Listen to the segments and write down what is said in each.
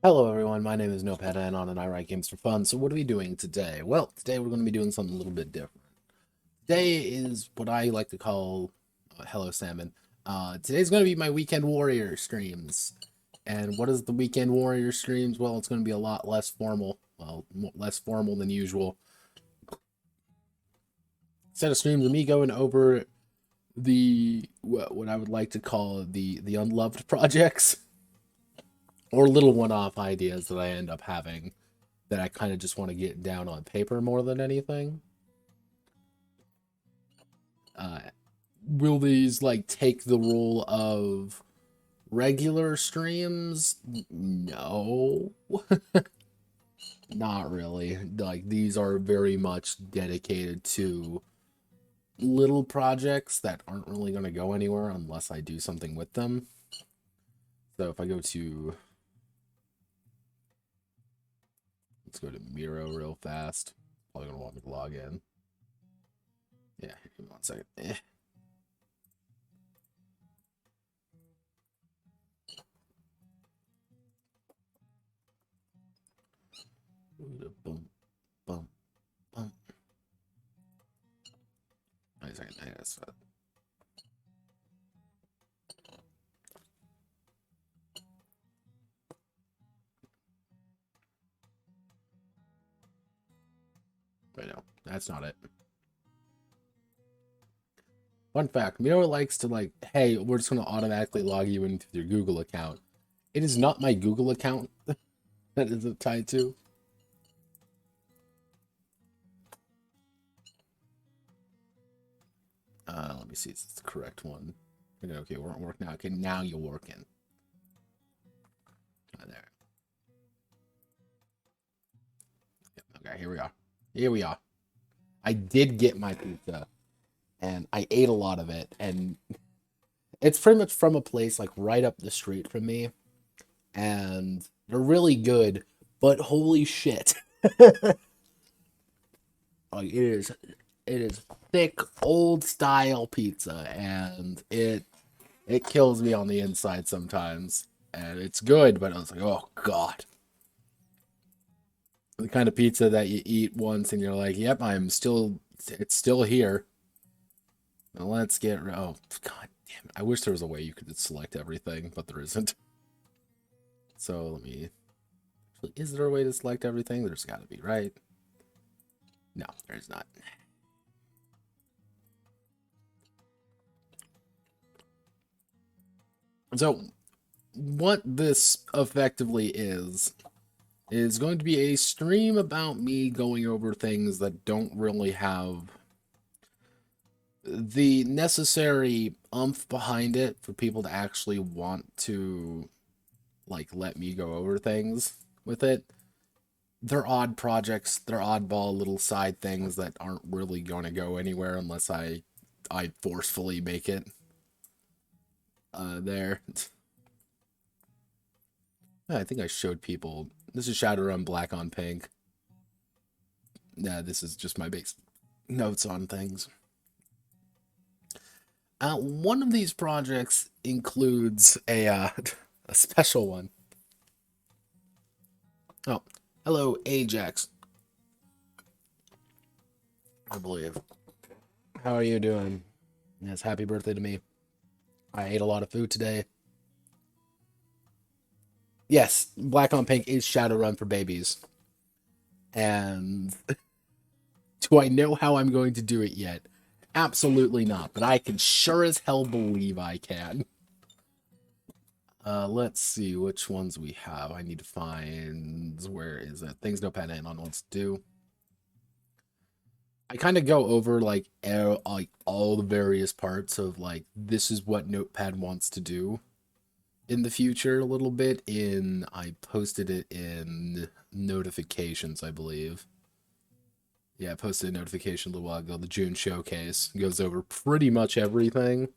Hello everyone, my name is Notepad Anon and I write games for fun. So what are we doing today? Well, today we're going to be doing something a little bit different. Today is what I like to call Hello Salmon. Today's going to be my Weekend Warrior streams. And what is the Weekend Warrior streams? Well, it's going to be a lot less formal. Well, less formal than usual. Instead of streams of me going over the what I would like to call the unloved projects or little one-off ideas that I end up having that I kind of just want to get down on paper more than anything. Uh, will these like take the role of regular streams? No, not really. Like these are very much dedicated to little projects that aren't really going to go anywhere unless I do something with them. So if I go to, let's go to Miro real fast. Probably going to want me to log in. Yeah, give me 1 second. Boom, boom, boom. 1 second. That's I know that's not it. Fun fact: Miro likes to like, hey, we're just gonna automatically log you into your Google account. It is not my Google account that is tied to. Let me see if it's the correct one. Okay, we're not working now. Okay, now you're working. There. Yep, okay, here we are. Here we are. I did get my pizza, and I ate a lot of it, and it's pretty much from a place like right up the street from me, and they're really good, but holy shit. Like it is thick old style pizza, and it kills me on the inside sometimes. And it's good, but I was like, oh god. The kind of pizza that you eat once and you're like, yep, it's still here. Now let's get, oh god damn it. I wish there was a way you could select everything, but there isn't. So let me, is there a way to select everything? There's gotta be, right? No, there's not. So what this effectively is going to be a stream about me going over things that don't really have the necessary umph behind it for people to actually want to like let me go over things with it. They're odd projects, they're oddball little side things that aren't really going to go anywhere unless I forcefully make it there. I think I showed people. This is Shadowrun Black on Pink. Nah, this is just my base notes on things. One of these projects includes a a special one. Oh, hello, Ajax. I believe. How are you doing? Yes, happy birthday to me. I ate a lot of food today. Yes, Black on Pink is Shadowrun for babies. And do I know how I'm going to do it yet? Absolutely not, but I can sure as hell believe I can. Let's see which ones we have. I need to find, where is it? Things Notepad Anon wants to do. I kind of go over like all the various parts of like this is what Notepad wants to do in the future a little bit. I posted it in notifications, I believe. Yeah, I posted a notification a little while ago. The June showcase goes over pretty much everything,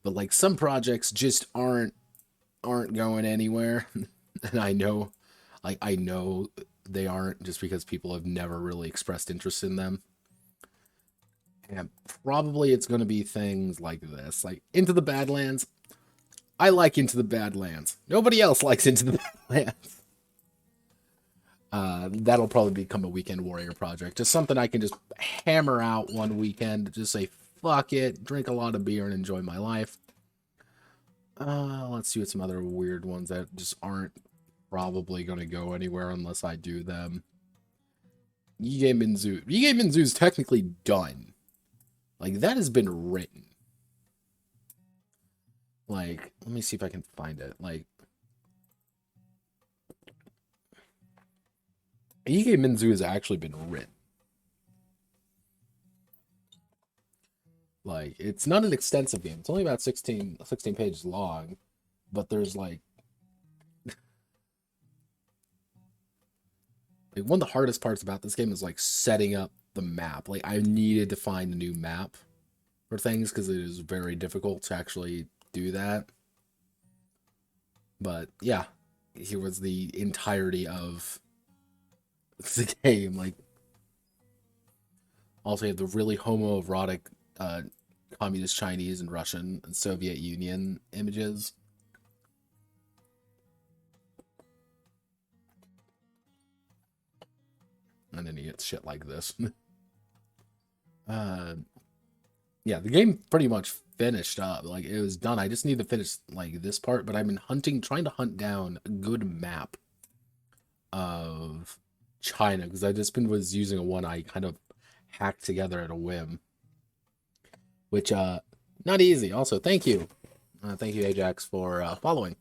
but like some projects just aren't going anywhere, and I know they aren't just because people have never really expressed interest in them. And probably it's going to be things like this, like Into the Badlands. I like Into the Badlands. Nobody else likes Into the Badlands. That'll probably become a Weekend Warrior project. Just something I can just hammer out one weekend. Just say, fuck it, drink a lot of beer and enjoy my life. Let's see what some other weird ones that just aren't probably going to go anywhere unless I do them. Yige Minzu. Yige Minzu is technically done. Like, that has been written. Like, let me see if I can find it. Like, Yige Minzu has actually been written. Like, it's not an extensive game. It's only about 16 pages long, but there's like one of the hardest parts about this game is like setting up the map. Like, I needed to find a new map for things because it is very difficult to actually do that. But yeah, here was the entirety of the game. Like, also you have the really homoerotic communist Chinese and Russian and Soviet Union images. And then you get shit like this. Yeah, the game pretty much finished up. Like, it was done. I just need to finish like this part, but I've been trying to hunt down a good map of China because I just was using a one I kind of hacked together at a whim, which not easy. Also, thank you Ajax for following.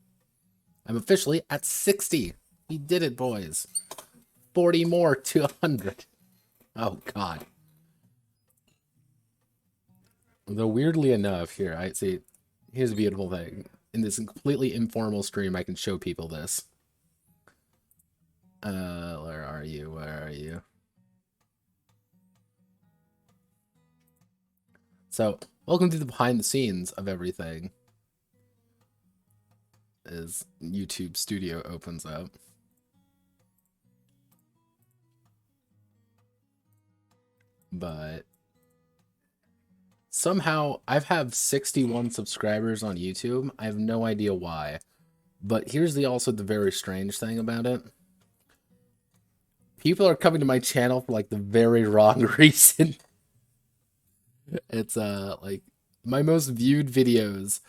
I'm officially at 60. We did it, boys. 40 more to 100. Oh god. Though weirdly enough, here I see. Here's a beautiful thing. In this completely informal stream, I can show people this. Where are you? Where are you? So, welcome to the behind the scenes of everything. As YouTube Studio opens up. But somehow I've had 61 subscribers on YouTube. I have no idea why. But here's also the very strange thing about it. People are coming to my channel for like the very wrong reason. It's like my most viewed videos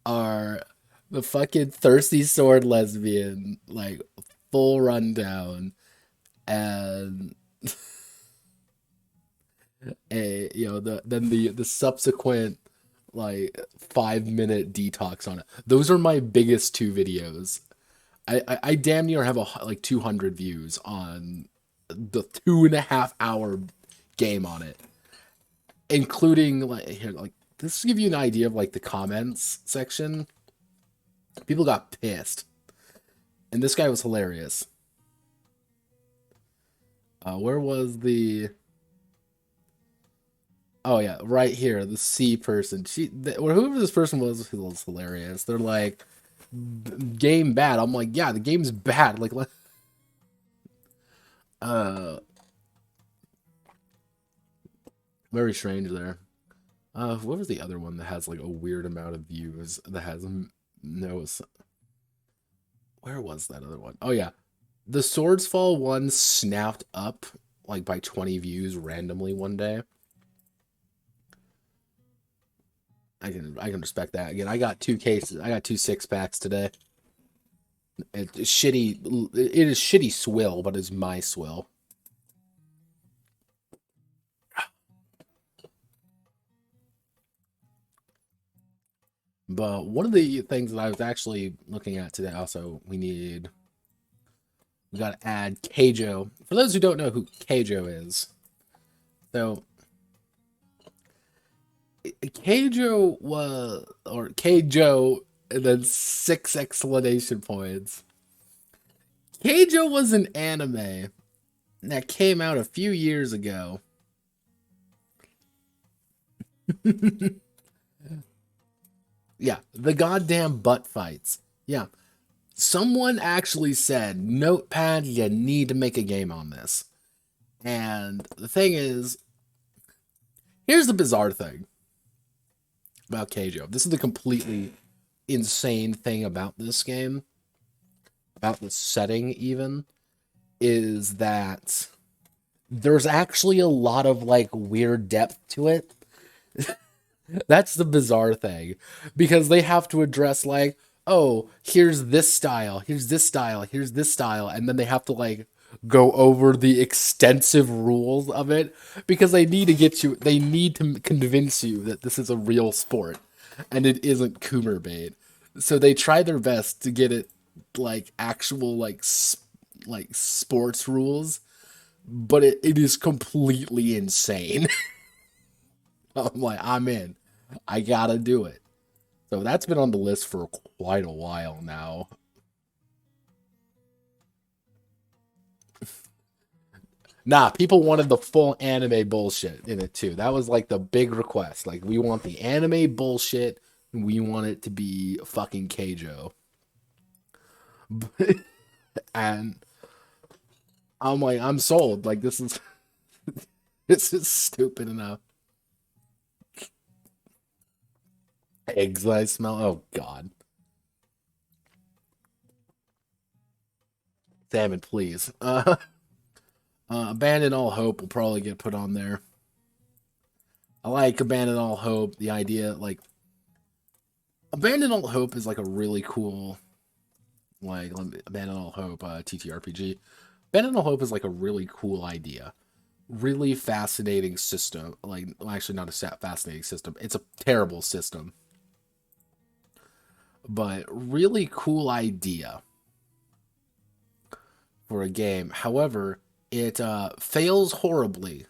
are the fucking thirsty sword lesbian, like full rundown, and the subsequent like 5-minute detox on it. Those are my biggest two videos. I damn near have like 200 views on the 2.5-hour game on it, including like here, like this to give you an idea of like the comments section. People got pissed, and this guy was hilarious. Where was the? Oh yeah, right here, the C person. Or whoever this person was hilarious. They're like, game bad. I'm like, yeah, the game's bad. Like, very strange there. What was the other one that has like a weird amount of views that has no? Where was that other one? Oh yeah, the Swords Fall one snapped up like by 20 views randomly one day. I can respect that. Again, I got 2 cases. I got 2 6-packs today. It's shitty. It is shitty swill, but it's my swill. But one of the things that I was actually looking at today, also, we got to add Keijo. For those who don't know who Keijo is, so Keijo was, or Keijo, and then 6 exclamation points. Keijo was an anime that came out a few years ago. Yeah, the goddamn butt fights. Yeah. Someone actually said, Notepad, you need to make a game on this. And the thing is, here's the bizarre thing about Keijo. This is the completely insane thing about this game, about the setting even, is that there's actually a lot of like weird depth to it. That's the bizarre thing, because they have to address like, oh, here's this style, here's this style, here's this style, and then they have to like go over the extensive rules of it, because they need to convince you that this is a real sport and it isn't Coomer bait. So they try their best to get it like actual like sports rules, but it is completely insane. I'm like, I'm in. I gotta do it. So that's been on the list for quite a while now. Nah, people wanted the full anime bullshit in it too. That was like the big request. Like, we want the anime bullshit. We want it to be fucking Keijo. And I'm like, I'm sold. Like, this is this is stupid enough. Eggs I smell. Oh god. Salmon, please. Abandon All Hope will probably get put on there. I like Abandon All Hope. The idea, like, Abandon All Hope is like a really cool, like, Abandon All Hope, TTRPG. Abandon All Hope is like a really cool idea. Really fascinating system. Like, well, actually, not a fascinating system. It's a terrible system. But really cool idea for a game. However, it fails horribly.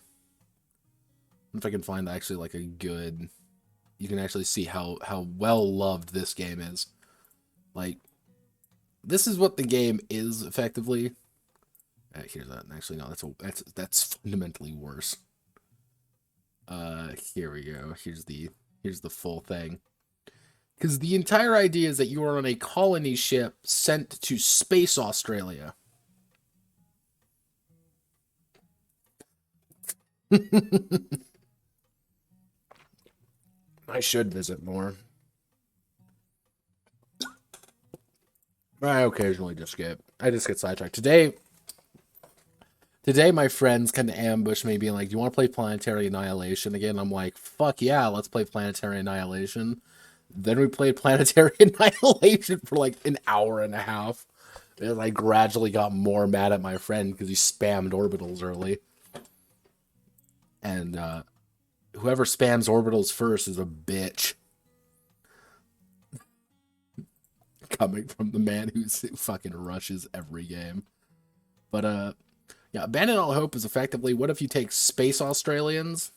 If I can find actually like a good, you can actually see how well loved this game is. Like, this is what the game is effectively. Here's that. Actually, no, that's fundamentally worse. Here we go. Here's the full thing. Because the entire idea is that you are on a colony ship sent to Space Australia. I should visit more. I occasionally just get sidetracked. Today my friends kind of ambushed me being like, do you want to play Planetary Annihilation again? I'm like, fuck yeah, let's play Planetary Annihilation. Then we played Planetary Annihilation for like an hour and a half. And I gradually got more mad at my friend because he spammed orbitals early. And whoever spams orbitals first is a bitch. Coming from the man who fucking rushes every game. But yeah, Abandon All Hope is effectively, what if you take Space Australians?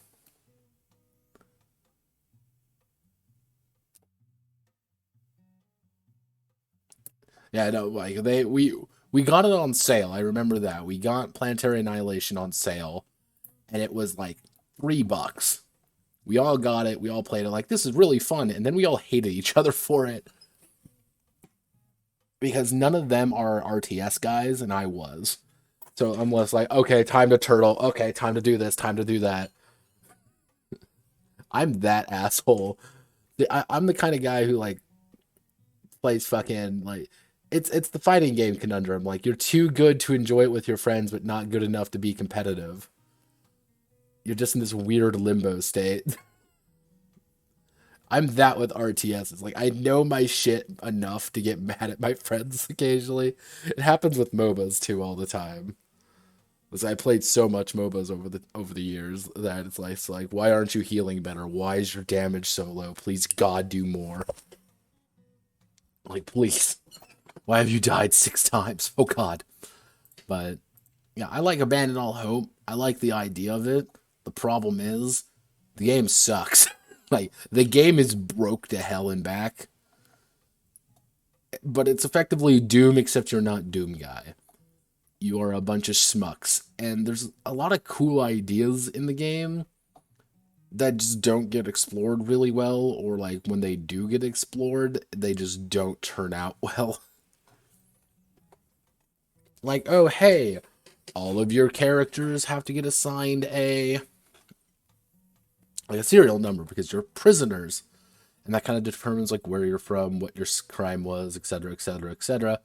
Yeah, no, like we got it on sale. I remember that. We got Planetary Annihilation on sale, and it was like $3. We all got it. We all played it. Like, this is really fun, and then we all hated each other for it because none of them are RTS guys, and I was. So I'm just like, okay, time to turtle. Okay, time to do this. Time to do that. I'm that asshole. I'm the kind of guy who like plays fucking like it's the fighting game conundrum. Like, you're too good to enjoy it with your friends, but not good enough to be competitive. You're just in this weird limbo state. I'm that with RTS. It's like, I know my shit enough to get mad at my friends occasionally. It happens with MOBAs too all the time. Because I played so much MOBAs over the years that it's like, why aren't you healing better? Why is your damage so low? Please, God, do more. Like, please. Why have you died 6 times? Oh, God. But, yeah, I like Abandon All Hope. I like the idea of it. The problem is, the game sucks. Like, the game is broke to hell and back. But it's effectively Doom, except you're not Doom guy. You are a bunch of schmucks. And there's a lot of cool ideas in the game that just don't get explored really well, or like when they do get explored, they just don't turn out well. Like, oh, hey, all of your characters have to get assigned a serial number because you're prisoners. And that kind of determines like where you're from, what your crime was, etc., etc., etc.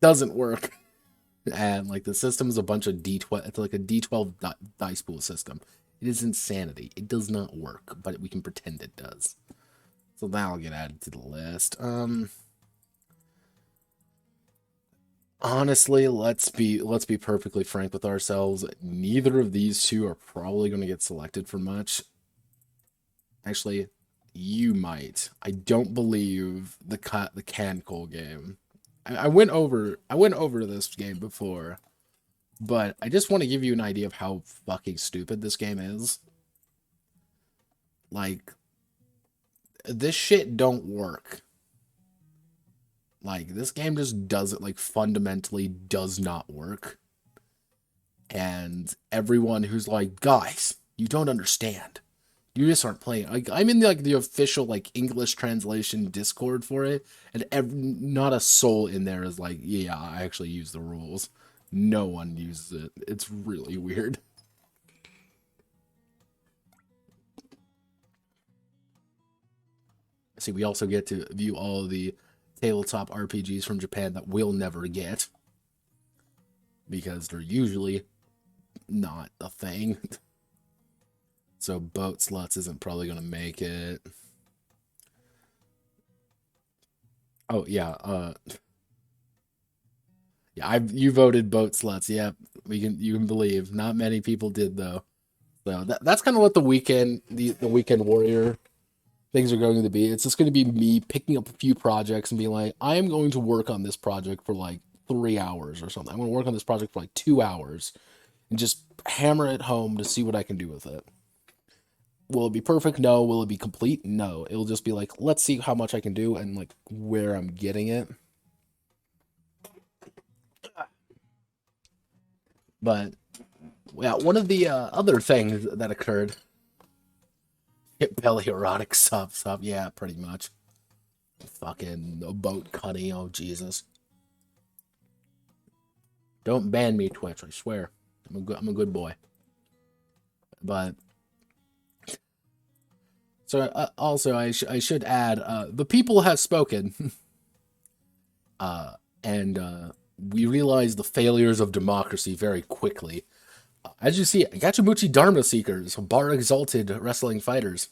Doesn't work. And like the system is a bunch of D12, it's like a D12 dice pool system. It is insanity. It does not work, but we can pretend it does. So that'll get added to the list. Honestly, let's be perfectly frank with ourselves. Neither of these two are probably going to get selected for much. Actually, you might. I don't believe the Cancol game. I went over this game before, but I just want to give you an idea of how fucking stupid this game is. Like, this shit don't work. Like, this game just doesn't, like, fundamentally does not work. And everyone who's like, guys, you don't understand. You just aren't playing. Like, I'm in the official like English translation Discord for it, and not a soul in there is like, yeah, I actually use the rules. No one uses it. It's really weird. See, we also get to view all of the tabletop RPGs from Japan that we'll never get because they're usually not a thing. So Boat Sluts isn't probably gonna make it. Oh yeah, yeah, you voted Boat Sluts. Yeah, you can believe. Not many people did though. So that's kind of what the weekend warrior things are going to be. It's just going to be me picking up a few projects and being like, I am going to work on this project for like 3 hours or something. I'm going to work on this project for like 2 hours and just hammer it home to see what I can do with it. Will it be perfect? No. Will it be complete? No. It'll just be like, let's see how much I can do and like where I'm getting it. But yeah, one of the other things that occurred, belly erotic sub, yeah, pretty much. Fucking boat cutting, oh Jesus. Don't ban me, Twitch, I swear. I'm a good boy. But so also I should add, the people have spoken. And we realize the failures of democracy very quickly. As you see, Gachamuchi Dharma Seekers, bar exalted wrestling fighters.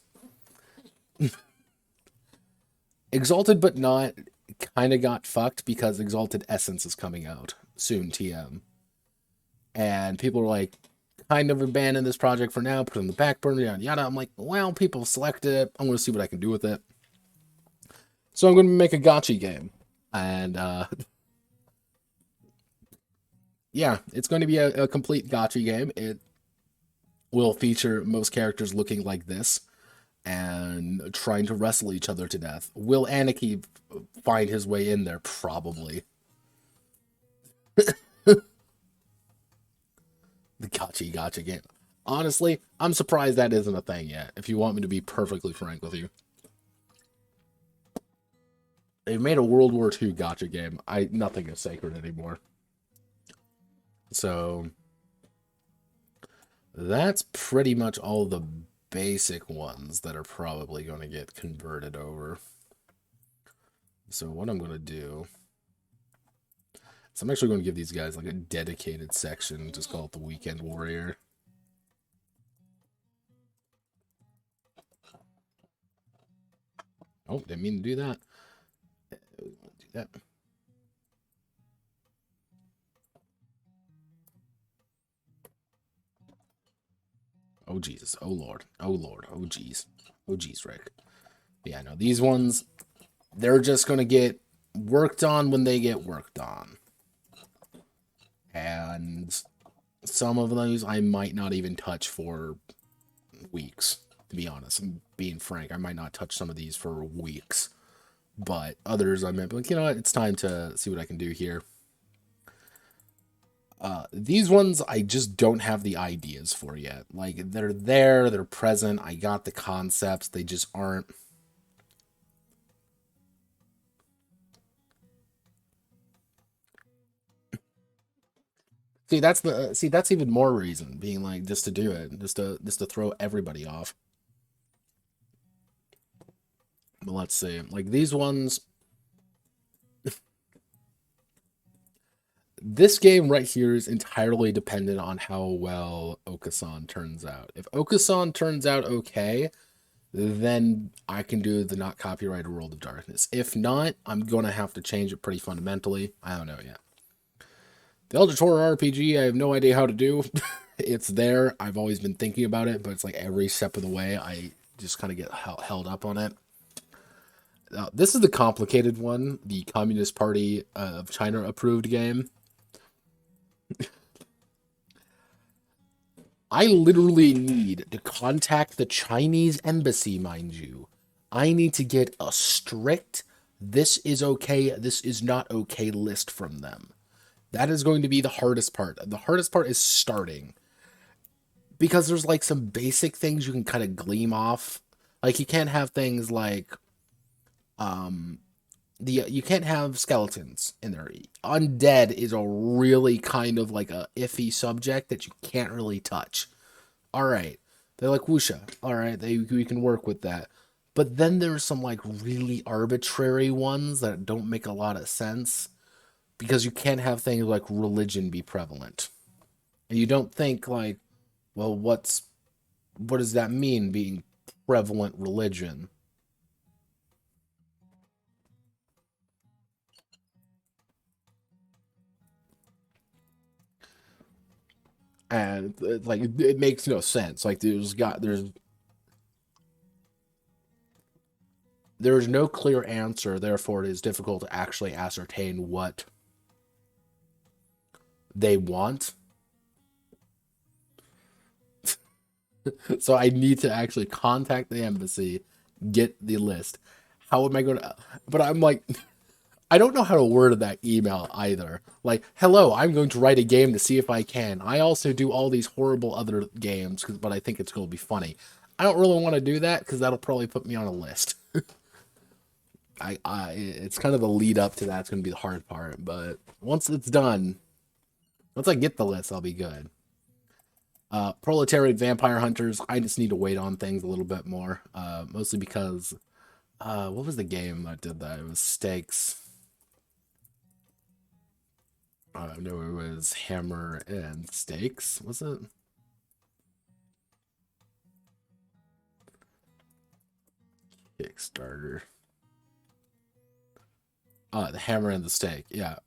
Exalted but not kind of got fucked because Exalted Essence is coming out soon, TM. And people are like, kind of abandon this project for now, put it on the back burner, yada yada. I'm like, well, people selected it. I'm going to see what I can do with it. So I'm going to make a gacha game. And yeah, it's going to be a complete gacha game. It will feature most characters looking like this and trying to wrestle each other to death. Will Anarchy find his way in there? Probably. The gacha game. Honestly, I'm surprised that isn't a thing yet, if you want me to be perfectly frank with you. They've made a World War II gacha game. Nothing is sacred anymore. So that's pretty much all the basic ones that are probably going to get converted over. So what I'm going to do is I'm actually going to give these guys like a dedicated section, just call it the Weekend Warrior. Oh, didn't mean to do that. Do that. Oh, Jesus. Oh, Lord. Oh, Lord. Oh, jeez. Oh, jeez, Rick. Yeah, no, these ones, they're just going to get worked on when they get worked on. And some of those I might not even touch for weeks, to be honest. I'm being frank. I might not touch some of these for weeks. But others I might be like, you know what, it's time to see what I can do here. These ones I just don't have the ideas for yet. Like, they're there, they're present, I got the concepts, they just aren't. See, that's even more reason being like just to do it, just to throw everybody off. But let's see, like these ones, This game right here is entirely dependent on how well Okasan turns out. If Okasan turns out okay, then I can do the not copyrighted World of Darkness. If not, I'm going to have to change it pretty fundamentally. I don't know yet. The Eldritch Horror RPG, I have no idea how to do. It's there. I've always been thinking about it, but it's like every step of the way, I just kind of get held up on it. This is the complicated one, the Communist Party of China approved game. I literally need to contact the Chinese embassy, mind you. I need to get a strict, this is okay, this is not okay list from them. That is going to be the hardest part. The hardest part is starting. Because there's like some basic things you can kind of gleam off. Like you can't have things like you can't have skeletons in there. Undead is a really kind of like a iffy subject that you can't really touch. All right, they're like wuxia. All right, we can work with that. But then there's some like really arbitrary ones that don't make a lot of sense because you can't have things like religion be prevalent. And you don't think like, well, what does that mean being prevalent religion? And like it makes no sense. Like there's no clear answer, therefore it is difficult to actually ascertain what they want. So I need to actually contact the embassy, get the list. How am I going to? But I'm like, I don't know how to word that email either. Like, hello, I'm going to write a game to see if I can. I also do all these horrible other games, but I think it's going to be funny. I don't really want to do that because that'll probably put me on a list. It's kind of the lead up to that's going to be the hard part. But once it's done, once I get the list, I'll be good. Proletariat Vampire Hunters, I just need to wait on things a little bit more. Mostly because, what was the game that did that? It was Stakes. No, it was Hammer and Stakes, was it? Kickstarter. The Hammer and the Stake, yeah.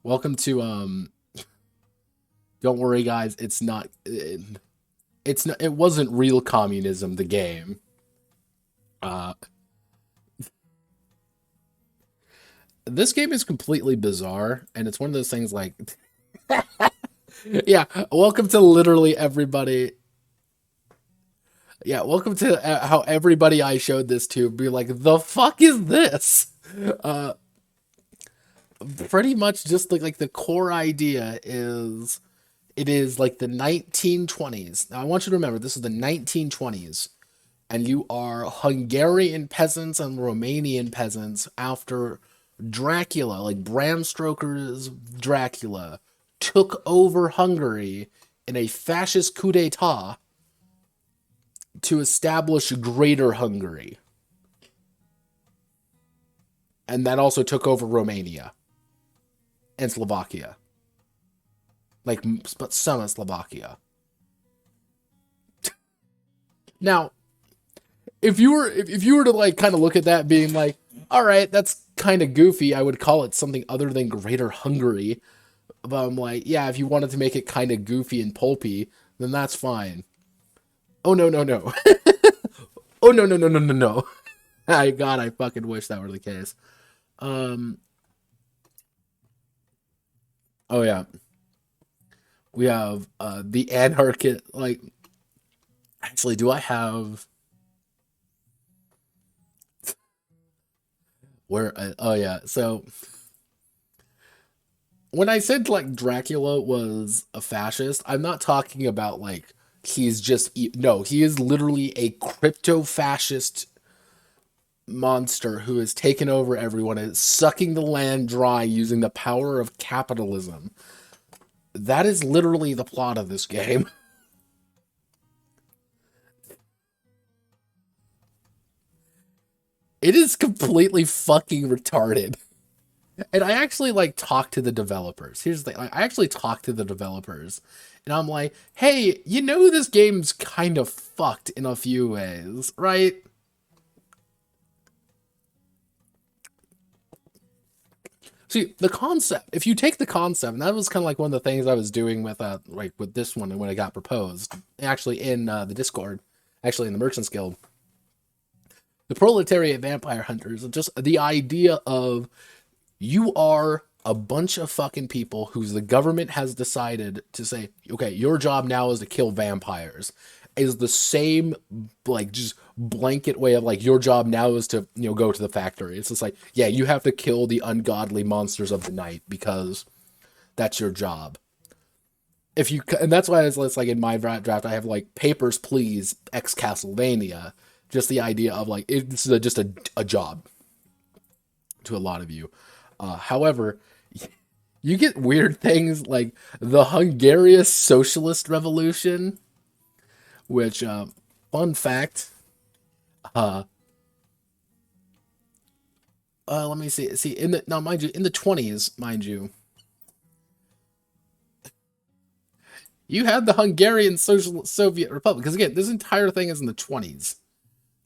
Welcome to, don't worry guys, it's not, it wasn't real communism, the game. Uh, this game is completely bizarre, and it's one of those things like, yeah, welcome to literally everybody. Yeah, welcome to how everybody I showed this to be like, the fuck is this? Uh, Pretty much just like the core idea is it is like the 1920s. Now I want you to remember this is the 1920s, and you are Hungarian peasants and Romanian peasants after Dracula, like Bram Stoker's Dracula, took over Hungary in a fascist coup d'etat to establish Greater Hungary. And that also took over Romania and Slovakia. Like, but some of Slovakia. Now, if you were to like kind of look at that being like, all right, that's kind of goofy, I would call it something other than Greater Hungary. But I'm like, yeah, if you wanted to make it kind of goofy and pulpy, then that's fine. Oh no no no. Oh no no no no no no. God, I fucking wish that were the case. Um. Oh yeah. We have the anarchist. Like, actually, do I have where? Oh yeah. So when I said like Dracula was a fascist, I'm not talking about like he's just no. He is literally a crypto fascist monster who has taken over everyone and is sucking the land dry using the power of capitalism. That is literally the plot of this game. It is completely fucking retarded. And I actually like talk to the developers. Here's the thing. Like, I actually talk to the developers and I'm like, hey, you know this game's kind of fucked in a few ways, right? See, the concept, if you take the concept, and that was kind of like one of the things I was doing with like with this one when it got proposed, actually in the Discord, actually in the Merchants Guild. The proletariat vampire hunters, just the idea of you are a bunch of fucking people whose the government has decided to say, okay, your job now is to kill vampires, is the same like just blanket way of like your job now is to go to the factory. It's just like, yeah, you have to kill the ungodly monsters of the night because that's your job. If you and that's why it's like in my draft I have like papers please ex Castlevania, just the idea of like it's just a job to a lot of you. However, you get weird things like the Hungarian Socialist Revolution, which, fun fact, uh, let me see, in the, now mind you, in the 20s, mind you, you had the Hungarian Social Soviet Republic, because again, this entire thing is in the 20s.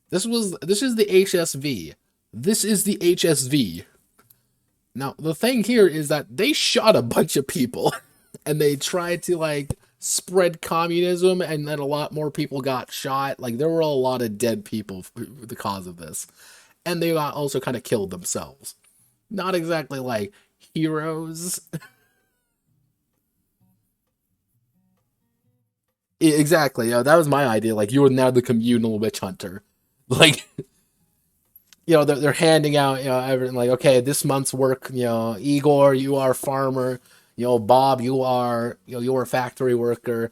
This is the HSV. This is the HSV. Now, the thing here is that they shot a bunch of people and they tried to like spread communism and then a lot more people got shot. Like there were a lot of dead people for the cause of this. And they got also kind of killed themselves. Not exactly like heroes. Exactly. Yeah, that was my idea. Like you were now the communal witch hunter. Like they're handing out everything like, okay, this month's work, Igor, you are farmer, Bob, you are a factory worker,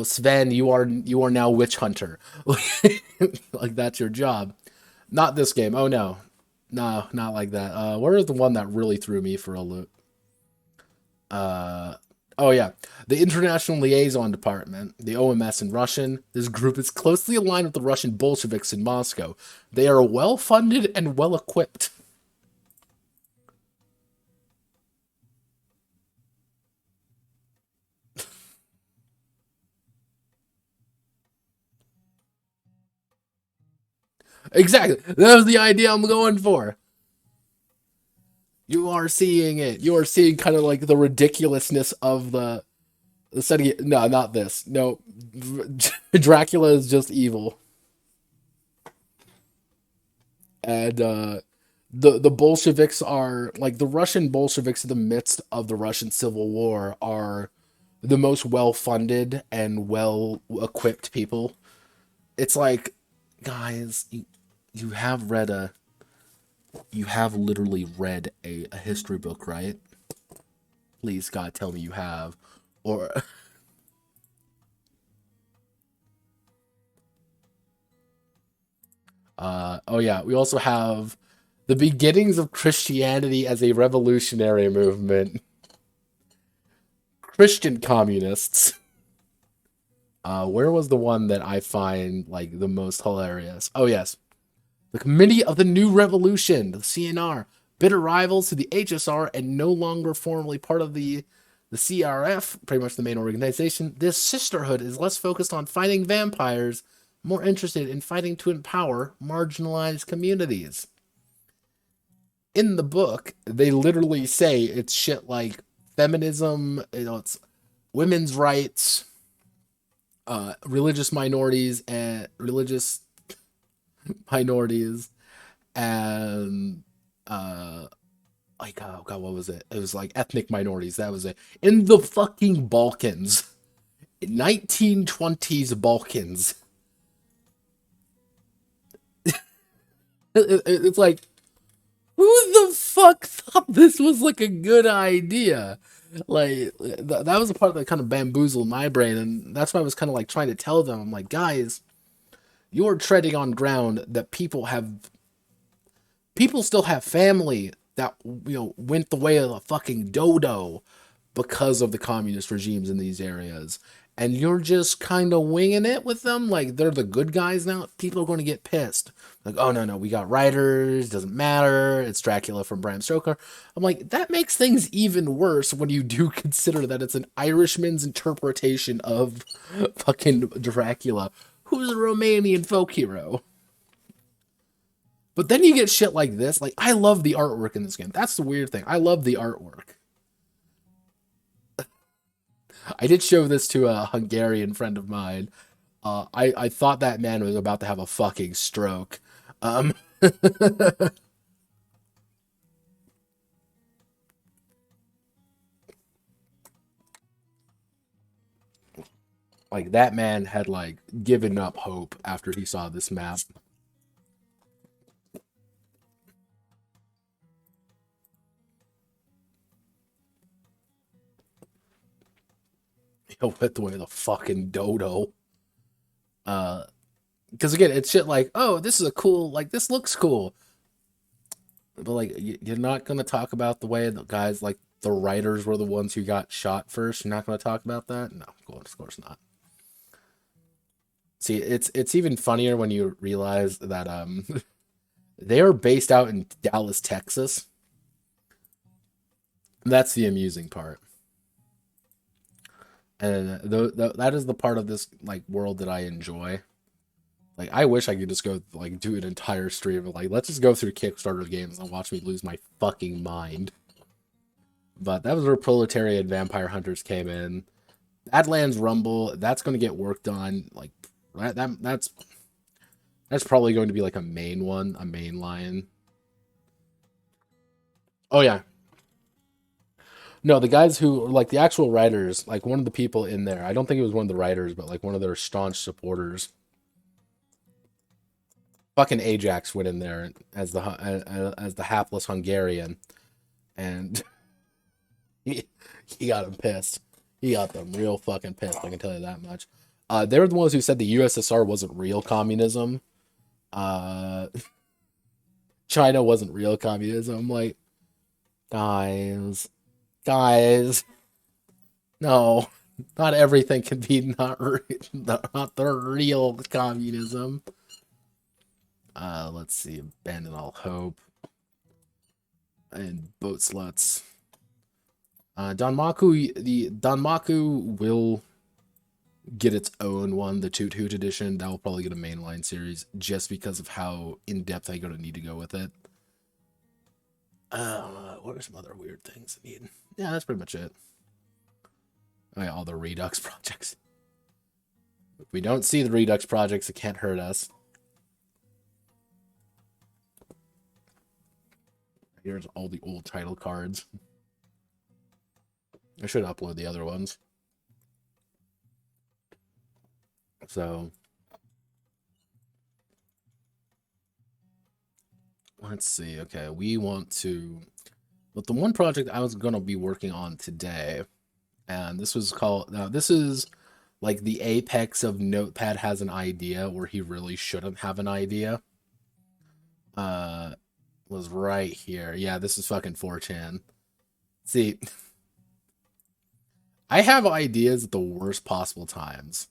Sven, you are now witch hunter. Like that's your job. Not this game. Oh no. No, not like that. Where is the one that really threw me for a loop? uh oh yeah, the International Liaison Department, the OMS in Russian. This group is closely aligned with the Russian Bolsheviks in Moscow. They are well funded and well equipped. Exactly, that was the idea I'm going for. You are seeing it. You are seeing kind of like the ridiculousness of the setting. No, not this. No, Dracula is just evil, and the Bolsheviks are like the Russian Bolsheviks in the midst of the Russian Civil War are the most well funded and well equipped people. It's like, guys, you have read a you have literally read a history book, right? Please, God, tell me you have. Or, oh yeah, we also have the beginnings of Christianity as a revolutionary movement. Christian communists. Where was the one that I find like the most hilarious? Oh yes, the Committee of the New Revolution, the CNR, bitter rivals to the HSR and no longer formally part of the CRF, pretty much the main organization. This sisterhood is less focused on fighting vampires, more interested in fighting to empower marginalized communities. In the book, they literally say it's shit like feminism, it's women's rights, religious minorities and religious minorities, and like, oh god, what was it? It was like ethnic minorities. That was it. In the fucking Balkans, 1920s Balkans. It's like, who the fuck thought this was like a good idea? Like that was the part that kind of bamboozled my brain, and that's why I was kind of like trying to tell them. I'm like, guys, you're treading on ground that people still have family that went the way of the fucking dodo because of the communist regimes in these areas. and you're just kind of winging it with them, like they're the good guys now, people are going to get pissed. Like, oh no, we got writers, doesn't matter, it's Dracula from Bram Stoker. I'm like, that makes things even worse when you do consider that it's an Irishman's interpretation of fucking Dracula, who's a Romanian folk hero. But then you get shit like this. Like, I love the artwork in this game. That's the weird thing. I love the artwork. I did show this to a Hungarian friend of mine. I thought that man was about to have a fucking stroke. Like, that man had, like, given up hope after he saw this map. He'll hit the way of the fucking dodo. Because again, it's shit like, oh, this is a cool, like, this looks cool. But, like, you're not going to talk about the way the guys, like, the writers were the ones who got shot first. You're not going to talk about that? No, of course not. See, it's even funnier when you realize that they are based out in Dallas, Texas. That's the amusing part. And that is the part of this like world that I enjoy. Like, I wish I could just go like do an entire stream of like, let's just go through Kickstarter games and watch me lose my fucking mind. But that was where Proletariat Vampire Hunters came in. Badlands Rumble, that's going to get worked on. Like that's probably going to be like a main one, a main line. Oh yeah. No, the guys who like the actual writers, like one of the people in there. I don't think it was one of the writers, but like one of their staunch supporters. Fucking Ajax went in there as the hapless Hungarian, and he got him pissed. He got them real fucking pissed. I can tell you that much. They were the ones who said the USSR wasn't real communism. Uh, China wasn't real communism. I'm like, guys, no, not everything can be not the real communism. Let's see, abandon all hope and boat sluts. Danmaku will get its own one, the Toot Hoot edition. That will probably get a mainline series just because of how in depth I'm gonna need to go with it. What are some other weird things I need? Yeah, that's pretty much it. Oh, yeah, all the Redux projects. If we don't see the Redux projects, it can't hurt us. Here's all the old title cards. I should upload the other ones. So, let's see. Okay, we want to... But the one project I was going to be working on today, and this was called... Now, this is like the apex of Notepad has an idea where he really shouldn't have an idea. Was right here. Yeah, this is fucking 4chan. See, I have ideas at the worst possible times.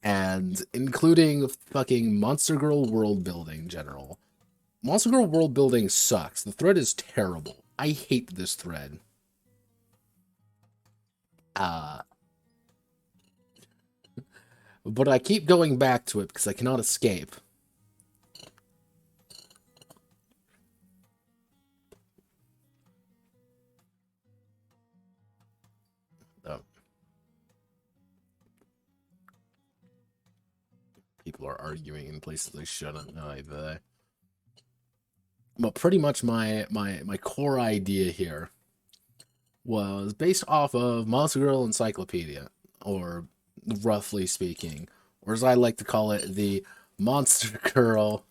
And including fucking Monster Girl world building in general. Monster Girl world building sucks. The thread is terrible. I hate this thread. But I keep going back to it because I cannot escape. Oh. People are arguing in places they shouldn't. But pretty much my core idea here was based off of Monster Girl Encyclopedia, or roughly speaking, or as I like to call it, the Monster Girl.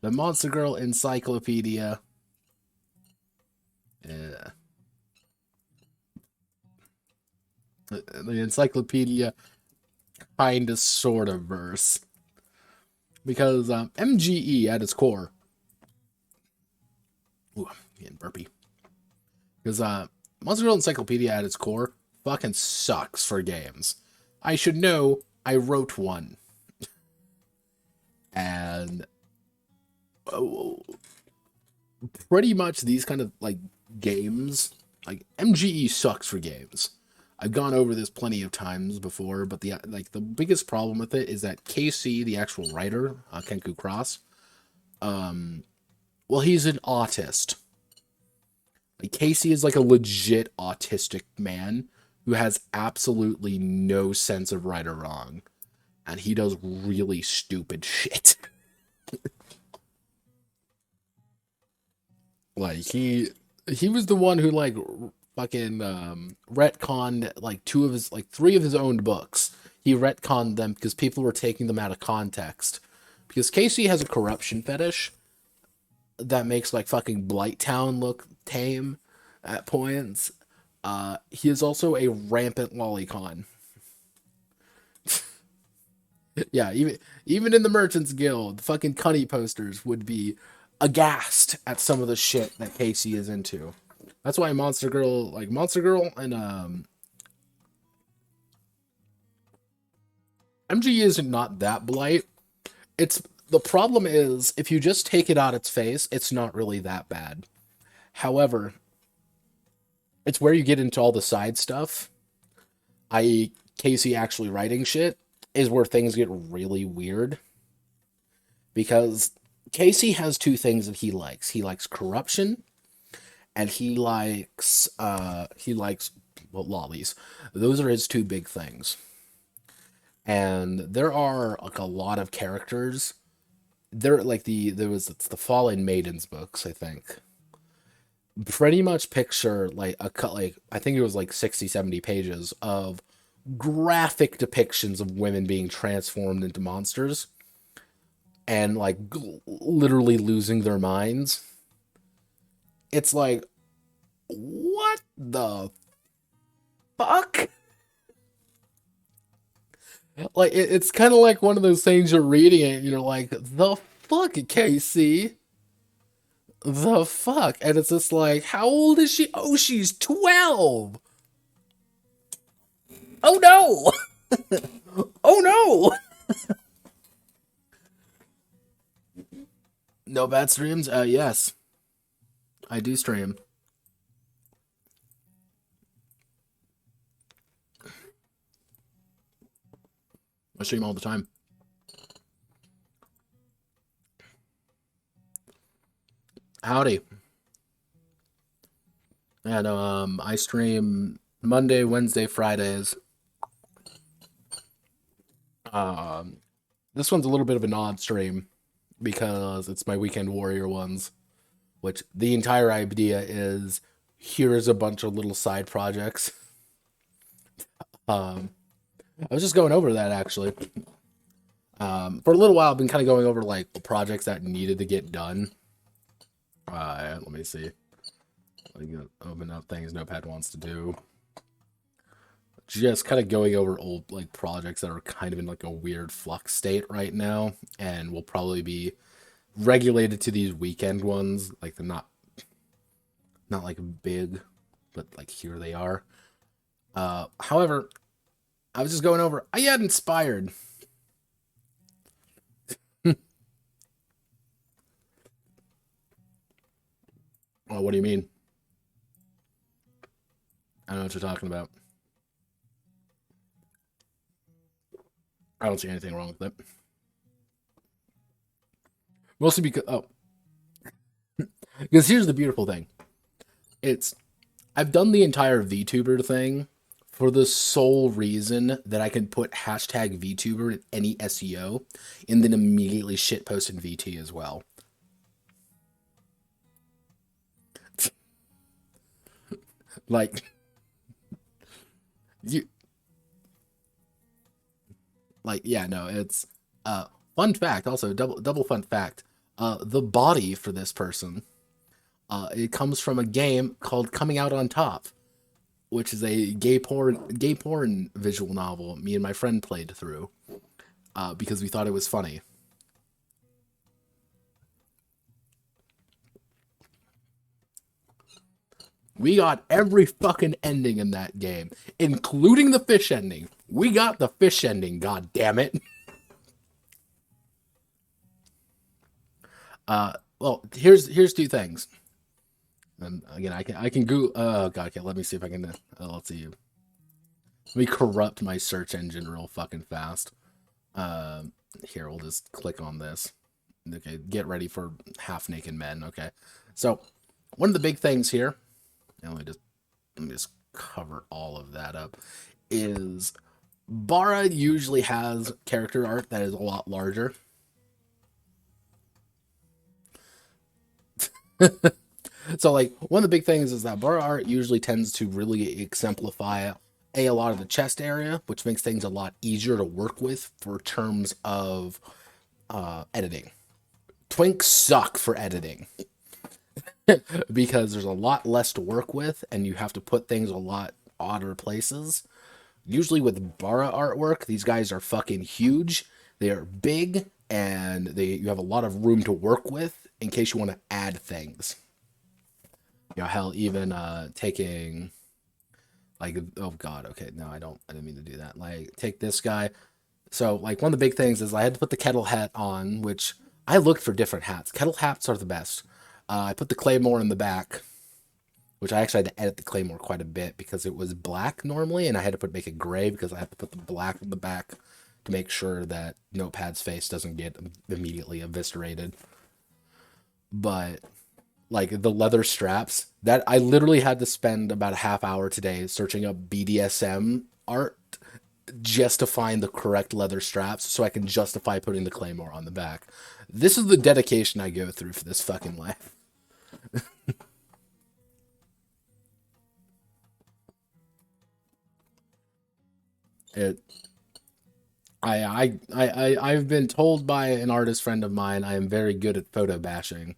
The Monster Girl Encyclopedia. Yeah. The Encyclopedia kind of sort of verse. Because MGE at its core. Ooh, I'm getting burpy. Because Monster Girl Encyclopedia at its core fucking sucks for games. I should know, I wrote one. And pretty much these kind of like games, like MGE sucks for games. I've gone over this plenty of times before, but the biggest problem with it is that KC, the actual writer, Kenku Cross, well, he's an autist. Like Casey is like a legit autistic man who has absolutely no sense of right or wrong, and he does really stupid shit. Like he was the one who like fucking retconned like three of his own books. He retconned them because people were taking them out of context. Because Casey has a corruption fetish that makes like fucking Blighttown look tame at points. He is also a rampant lolicon. Yeah, even in the Merchants Guild, fucking Cunny posters would be aghast at some of the shit that Casey is into. That's why Monster Girl and MG is not that blight. It's the problem is if you just take it on its face, it's not really that bad. However, it's where you get into all the side stuff, i.e. Casey actually writing shit, is where things get really weird. Because Casey has two things that he likes. He likes corruption, and he likes lollies. Those are his two big things. And there are like a lot of characters. There was the Fallen Maidens books, I think. Pretty much picture like I think it was like 60, 70 pages of graphic depictions of women being transformed into monsters and like literally losing their minds. It's like, what the fuck? Like it's kind of like one of those things you're reading it and you're like, the fuck, Casey? The fuck? And it's just like, how old is she? Oh, she's 12. Oh no. Oh no. No bad streams? Yes. I do stream. I stream all the time. Howdy. Yeah, no, I stream Monday, Wednesday, Fridays. This one's a little bit of an odd stream because it's my Weekend Warrior ones, which the entire idea is here's a bunch of little side projects. I was just going over that actually. For a little while, I've been kind of going over like the projects that needed to get done. Let me see. Open up things Notepad wants to do. Just kind of going over old like projects that are kind of in like a weird flux state right now, and will probably be regulated to these weekend ones. Like they're not like big, but like here they are. However, I was just going over. I got inspired. Oh, what do you mean? I don't know what you're talking about. I don't see anything wrong with it. Mostly because because here's the beautiful thing. I've done the entire VTuber thing for the sole reason that I can put hashtag VTuber in any SEO and then immediately shitpost in VT as well. Like you yeah, no, it's fun fact, also double fun fact. The body for this person, it comes from a game called Coming Out on Top, which is a gay porn visual novel me and my friend played through because we thought it was funny. We got every fucking ending in that game, including the fish ending. We got the fish ending, god damn it. Well, here's two things. And again, I can go. Oh god, okay. Let me see if I can. Let's see. Let me corrupt my search engine real fucking fast. Here, we'll just click on this. Okay, get ready for half-naked men. Okay, so one of the big things here, and let me just cover all of that up, is Bara usually has character art that is a lot larger. So, like, one of the big things is that Bara art usually tends to really exemplify a lot of the chest area, which makes things a lot easier to work with for terms of editing. Twinks suck for editing because there's a lot less to work with, and you have to put things a lot odder places. Usually with Bara artwork, these guys are fucking huge. They are big, and you have a lot of room to work with in case you want to add things. You know, hell, even taking like, oh god, okay, no, I didn't mean to do that. Like, take this guy. So, like, one of the big things is I had to put the kettle hat on, which I looked for different hats. Kettle hats are the best. I put the claymore in the back, which I actually had to edit the claymore quite a bit because it was black normally, and I had to make it gray because I had to put the black in the back to make sure that Notepad's face doesn't get immediately eviscerated. But like the leather straps, that I literally had to spend about a half hour today searching up BDSM art just to find the correct leather straps so I can justify putting the claymore on the back. This is the dedication I go through for this fucking life. it I've been told by an artist friend of mine I am very good at photo bashing,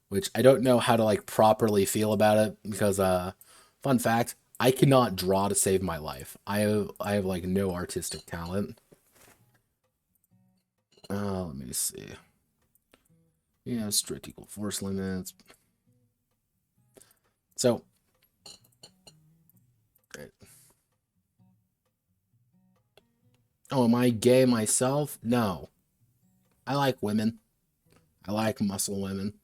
which I don't know how to like properly feel about it because fun fact, I cannot draw to save my life. I have like no artistic talent. Let me see. Yeah, strict equal force limits. So, oh, am I gay myself? No. I like women. I like muscle women.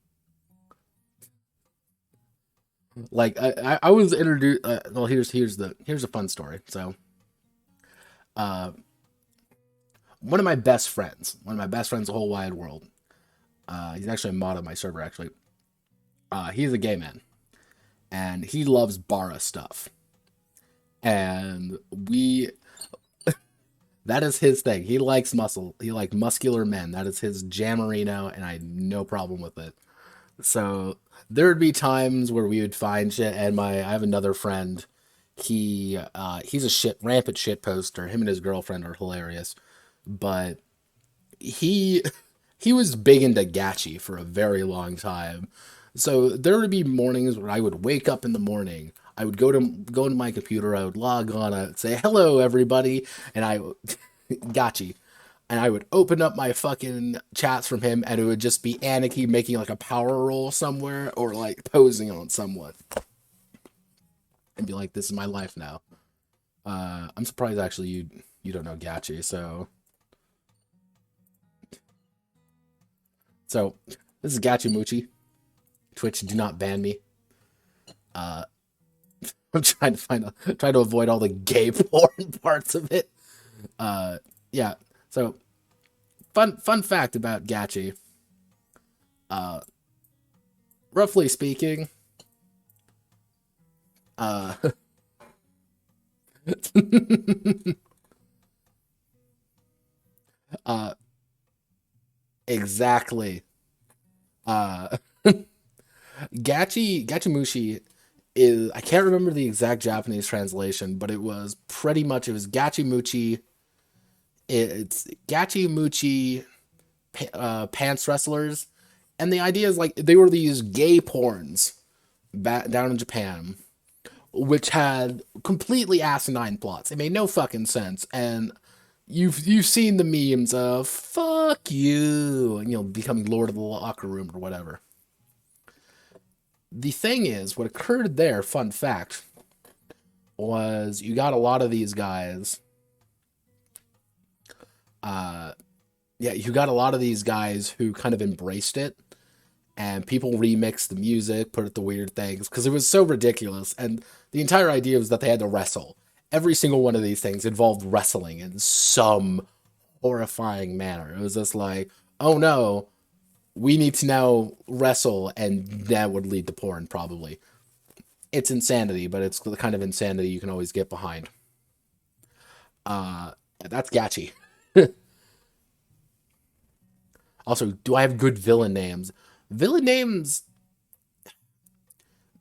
Like I was introduced. Well, here's a fun story. So, uh, one of my best friends, the whole wide world. He's actually a mod on my server. Actually, he's a gay man, and he loves Bara stuff. And that is his thing. He likes muscle. He likes muscular men. That is his jammerino, and I have no problem with it. So there would be times where we would find shit, and I have another friend. He's a rampant shit poster. Him and his girlfriend are hilarious, but he he was big into gachi for a very long time. So there would be mornings where I would wake up in the morning. I would go into my computer. I would log on. I would say hello everybody, and I gachi, and I would open up my fucking chats from him, and it would just be Anarchy making like a power roll somewhere or like posing on someone, and be like, "This is my life now." I'm surprised actually you don't know gachi, so this is Gachimuchi. Twitch, do not ban me. Uh, I'm trying to avoid all the gay porn parts of it. Yeah. So fun fact about gachi. Uh, roughly speaking, uh, uh, exactly. Uh, Gachimushi is, I can't remember the exact Japanese translation, but it was Gachimuchi. It's Gachimuchi pants wrestlers, and the idea is like they were these gay porns down in Japan, which had completely asinine plots. It made no fucking sense, and you've seen the memes of "fuck you" and becoming Lord of the Locker Room or whatever. The thing is, what occurred there, fun fact, was you got a lot of these guys. Uh, yeah, you got a lot of these guys who kind of embraced it, and people remixed the music, put it to weird things because it was so ridiculous. And the entire idea was that they had to wrestle. Every single one of these things involved wrestling in some horrifying manner. It was just like, oh no, we need to now wrestle, and that would lead to porn probably. It's insanity, but it's the kind of insanity you can always get behind. That's Gachi. Also, do I have good villain names? Villain names,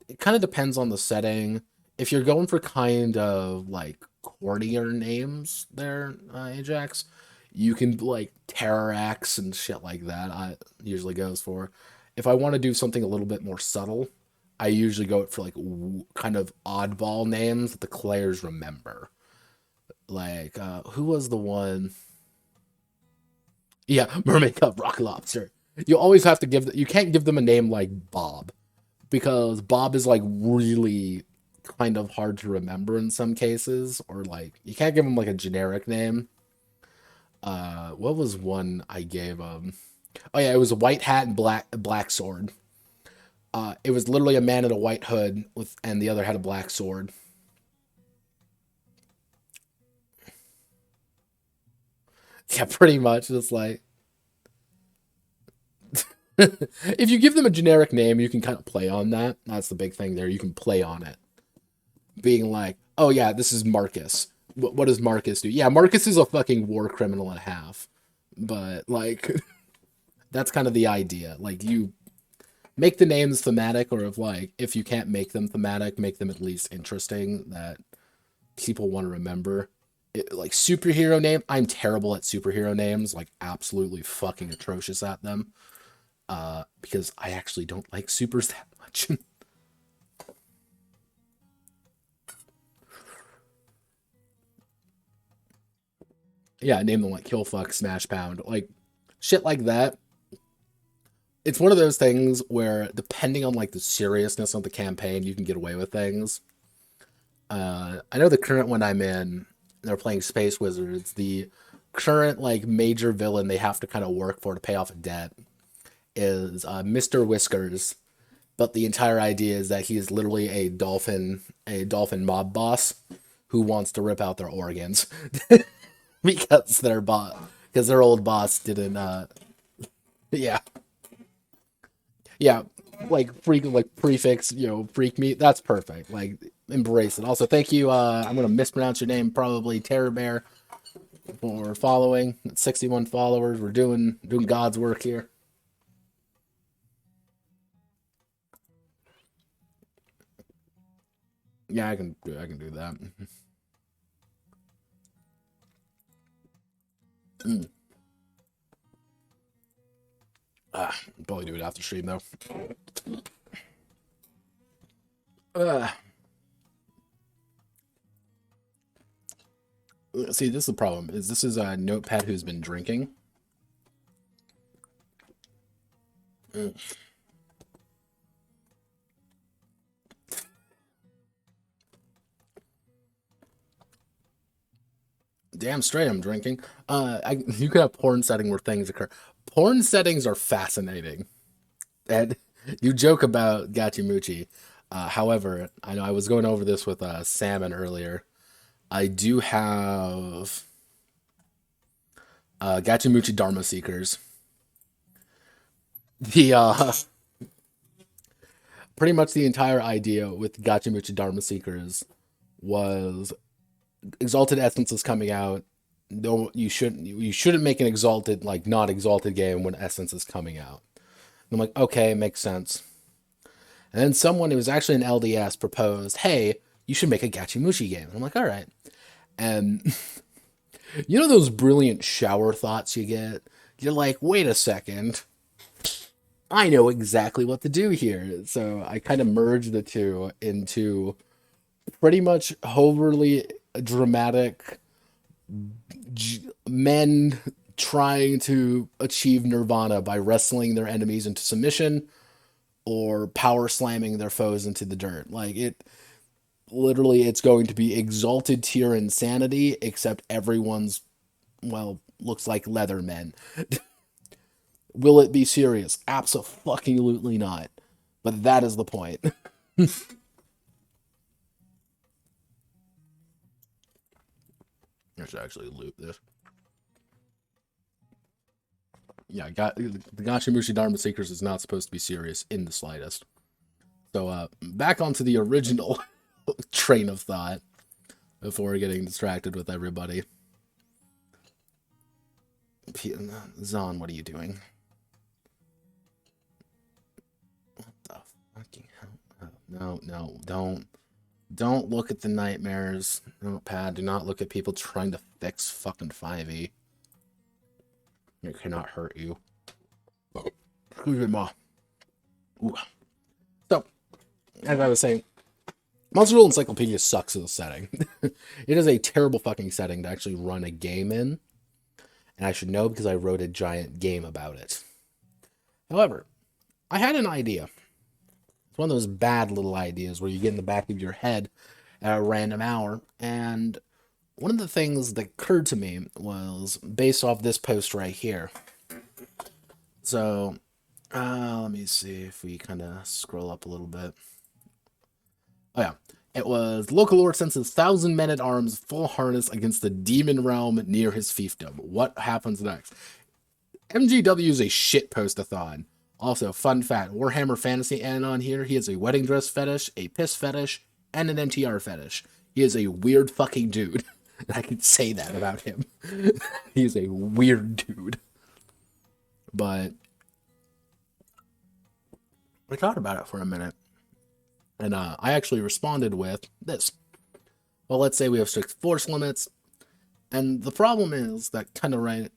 it kind of depends on the setting. If you're going for kind of like cornier names there, Ajax, you can like Terrarax and shit like that. I usually goes for. If I want to do something a little bit more subtle, I usually go for like kind of oddball names that the players remember. Like who was the one? Yeah, Mermaid Cup Rock Lobster. You always have to you can't give them a name like Bob because Bob is like really kind of hard to remember in some cases, or like you can't give him like a generic name. What was one I gave him? Oh yeah, it was a white hat and black sword. It was literally a man in a white hood with, and the other had a black sword. Yeah, pretty much. It's like if you give them a generic name, you can kind of play on that. That's the big thing there. You can play on it, being like, oh yeah, this is Marcus. What does Marcus do? Yeah, Marcus is a fucking war criminal and a half. But like, that's kind of the idea. Like you make the names thematic, or if you can't make them thematic, make them at least interesting that people want to remember. Like superhero name, I'm terrible at superhero names, like absolutely fucking atrocious at them. Because I actually don't like supers that much. Yeah, name them like Kill Fuck, Smash Pound, like shit like that. It's one of those things where depending on like the seriousness of the campaign, you can get away with things. I know the current one I'm in, they're playing Space Wizards. The current like major villain they have to kind of work for to pay off a debt is Mr. Whiskers. But the entire idea is that he is literally a dolphin mob boss who wants to rip out their organs because because their old boss didn't. Yeah, yeah, like freak, like prefix, freak meat. That's perfect. Like embrace it. Also, thank you. I'm gonna mispronounce your name, probably Terror Bear, for following. 61 followers. We're doing God's work here. Yeah, I can do that. Mm. Probably do it after stream though. Uh, See, this is the problem. Is this is a Notepad who's been drinking. Mm. Damn straight, I'm drinking. You could have porn setting where things occur. Porn settings are fascinating, and you joke about Gachimuchi. However, I know I was going over this with Salmon earlier. I do have Gachimuchi Dharma Seekers. The Pretty much the entire idea with Gachimuchi Dharma Seekers was Exalted Essence is coming out. No, you shouldn't make an exalted like not exalted game when Essence is coming out. And I'm like, okay, makes sense. And then someone who was actually an LDS proposed, hey, you should make a Gachimushi game. And I'm like, all right. And you know those brilliant shower thoughts you get? You're like, wait a second. I know exactly what to do here. So I kind of merged the two into pretty much overly dramatic men trying to achieve nirvana by wrestling their enemies into submission or power slamming their foes into the dirt. Like it literally it's going to be exalted tier insanity, except everyone's, well, looks like leather men. Will it be serious? Absolutely not. But that is the point. I should actually loop this. Yeah, the Gachimushi Dharma Seekers is not supposed to be serious in the slightest. So, back onto the original train of thought before getting distracted with everybody. Zon, what are you doing? What the fucking hell? Oh, no, don't look at the nightmares. Notepad, do not look at people trying to fix fucking 5e. It cannot hurt you. Excuse me, Ma. Ooh. So, as I was saying, Monster Rule Encyclopedia sucks as a setting. It is a terrible fucking setting to actually run a game in. And I should know because I wrote a giant game about it. However, I had an idea. It's one of those bad little ideas where you get in the back of your head at a random hour. And one of the things that occurred to me was based off this post right here. So, let me see if we kind of scroll up a little bit. Oh, yeah. It was local lord senses 1,000 men at arms, full harness against the demon realm near his fiefdom. What happens next? MGW is a shit post-a-thon. Also, fun fact, Warhammer Fantasy Anon here, he has a wedding dress fetish, a piss fetish, and an MTR fetish. He is a weird fucking dude. I can say that about him. He is a weird dude. But I thought about it for a minute. And I actually responded with this. Well, let's say we have strict force limits. And the problem is that kind of right.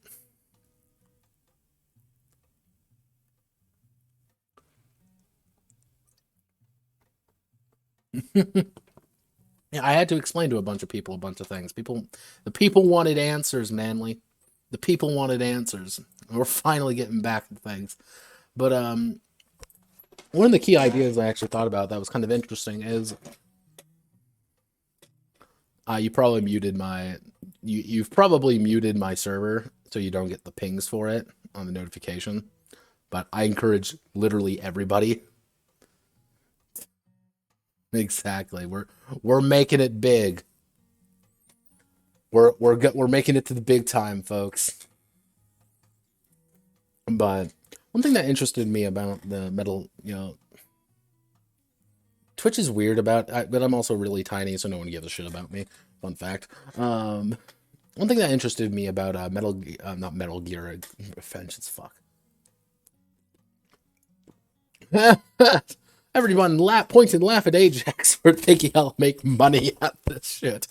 Yeah, I had to explain to a bunch of people a bunch of things. The people wanted answers, Manly. The people wanted answers. We're finally getting back to things. But one of the key ideas I actually thought about that was kind of interesting is you probably muted my you've probably muted my server so you don't get the pings for it on the notification. But I encourage literally everybody. Exactly. We're making it big. We're making it to the big time, folks. But one thing that interested me about the metal, Twitch is weird but I'm also really tiny, so no one gives a shit about me. Fun fact. One thing that interested me about not Metal Gear, Vengeance, fuck. Everyone point and laugh at Ajax for thinking I'll make money at this shit.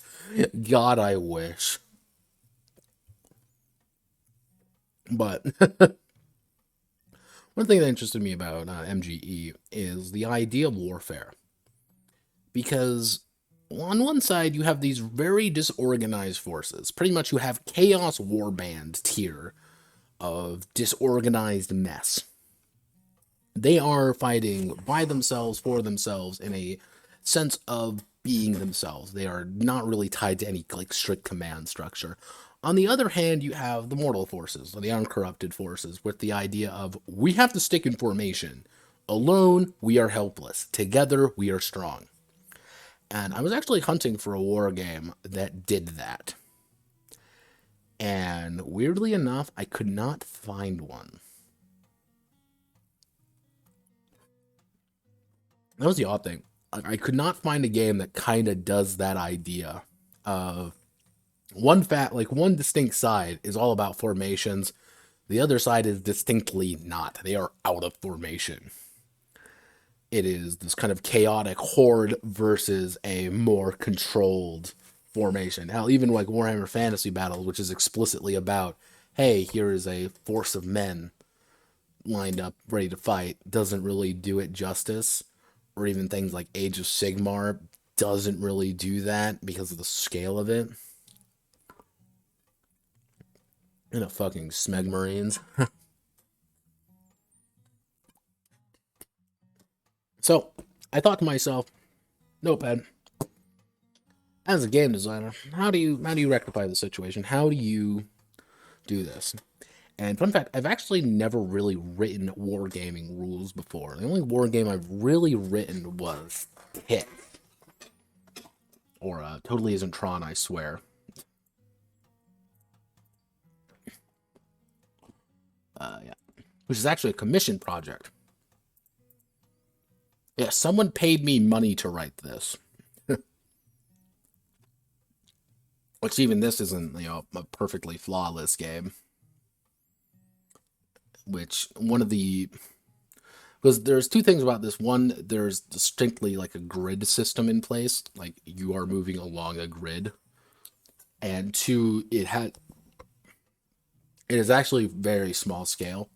God, I wish. But one thing that interested me about MGE is the idea of warfare. Because on one side, you have these very disorganized forces. Pretty much you have Chaos Warband tier of disorganized mess. They are fighting by themselves, for themselves, in a sense of being themselves. They are not really tied to any like strict command structure. On the other hand, you have the mortal forces, or the uncorrupted forces, with the idea of we have to stick in formation. Alone, we are helpless. Together, we are strong. And I was actually hunting for a war game that did that. And weirdly enough, I could not find one. That was the odd thing. I could not find a game that kind of does that idea of one distinct side is all about formations. The other side is distinctly not. They are out of formation. It is this kind of chaotic horde versus a more controlled formation. Hell, even like Warhammer Fantasy Battles, which is explicitly about, hey, here is a force of men lined up, ready to fight, doesn't really do it justice. Or even things like Age of Sigmar doesn't really do that because of the scale of it. And a fucking Smeg Marines. I thought to myself, Notepad, as a game designer, how do you rectify the situation? How do you do this? And fun fact, I've actually never really written wargaming rules before. The only wargame I've really written was Hit. Or totally isn't Tron, I swear. Yeah. Which is actually a commission project. Yeah, someone paid me money to write this. Which even this isn't, a perfectly flawless game. Which one of the because there's two things about this. One, there's distinctly like a grid system in place, like you are moving along a grid. And two, it is actually very small scale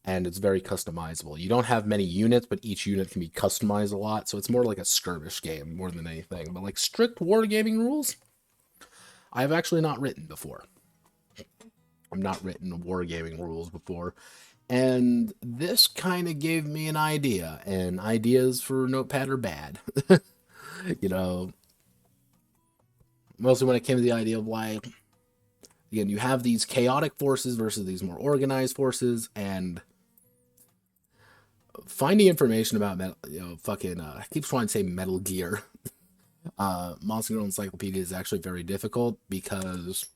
and it's very customizable. You don't have many units, but each unit can be customized a lot, so it's more like a skirmish game more than anything. But like strict wargaming rules, I've actually not written before. I've not written wargaming rules before. And this kind of gave me an idea, and ideas for Notepad are bad. you know, Mostly when it came to the idea of like, again, you have these chaotic forces versus these more organized forces, and finding information about I keep trying to say Metal Gear. Monster Girl Encyclopedia is actually very difficult because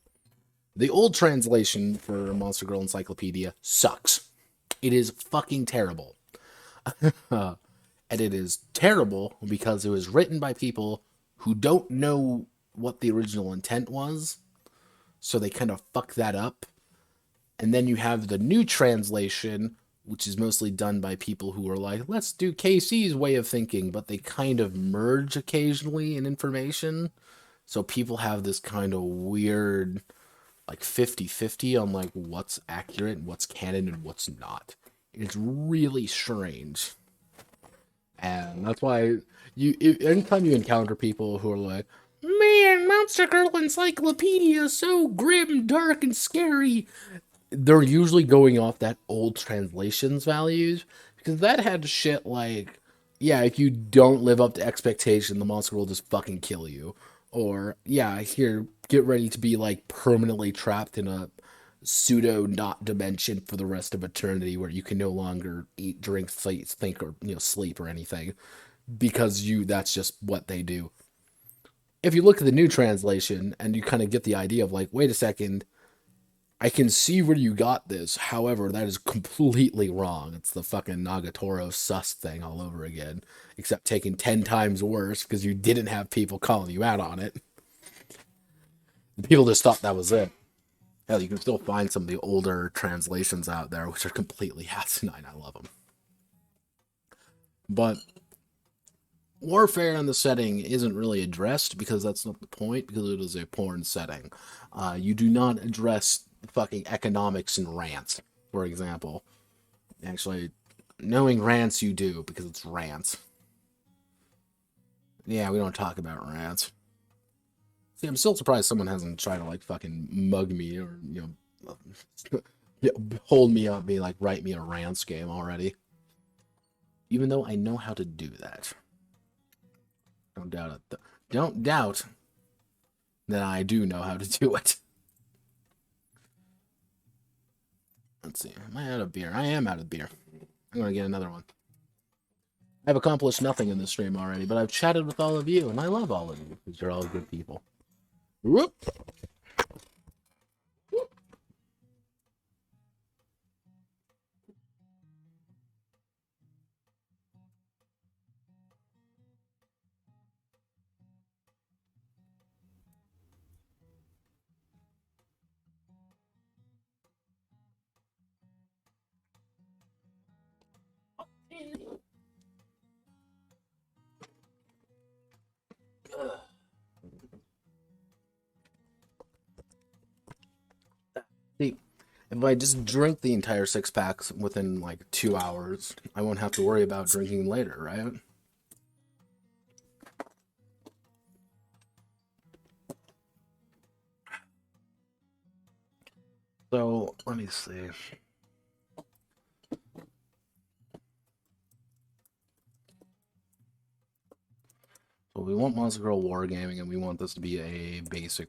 the old translation for Monster Girl Encyclopedia sucks. It is fucking terrible. And it is terrible because it was written by people who don't know what the original intent was, so they kind of fuck that up. And then you have the new translation, which is mostly done by people who are like, let's do KC's way of thinking, but they kind of merge occasionally in information. So people have this kind of weird, like 50-50 on like what's accurate, what's canon, and what's not. It's really strange. And that's why anytime you encounter people who are like, man, Monster Girl Encyclopedia is so grim, dark, and scary, they're usually going off that old translations values, because that had shit like, yeah, if you don't live up to expectation, the monster will just fucking kill you. Or, yeah, here, get ready to be like permanently trapped in a pseudo not dimension for the rest of eternity where you can no longer eat, drink, think, or sleep or anything because that's just what they do. If you look at the new translation and you kind of get the idea of like, wait a second, I can see where you got this. However, that is completely wrong. It's the fucking Nagatoro sus thing all over again, except taken 10 times worse because you didn't have people calling you out on it. People just thought that was it. Hell, you can still find some of the older translations out there, which are completely asinine. I love them. But warfare in the setting isn't really addressed because that's not the point, because it is a porn setting. You do not address fucking economics in rants, for example. Actually, knowing rants you do, because it's rants. Yeah, we don't talk about rants. See, I'm still surprised someone hasn't tried to like fucking mug me or hold me up, be like, write me a rants game already. Even though I know how to do that. Don't doubt it. Don't doubt that I do know how to do it. Let's see. Am I out of beer? I am out of beer. I'm going to get another one. I've accomplished nothing in this stream already, but I've chatted with all of you, and I love all of you, because you're all good people. Whoop! See, if I just drink the entire 6-packs within like 2 hours, I won't have to worry about drinking later, right? So, let me see. we want Monster Girl Wargaming, and we want this to be a basic...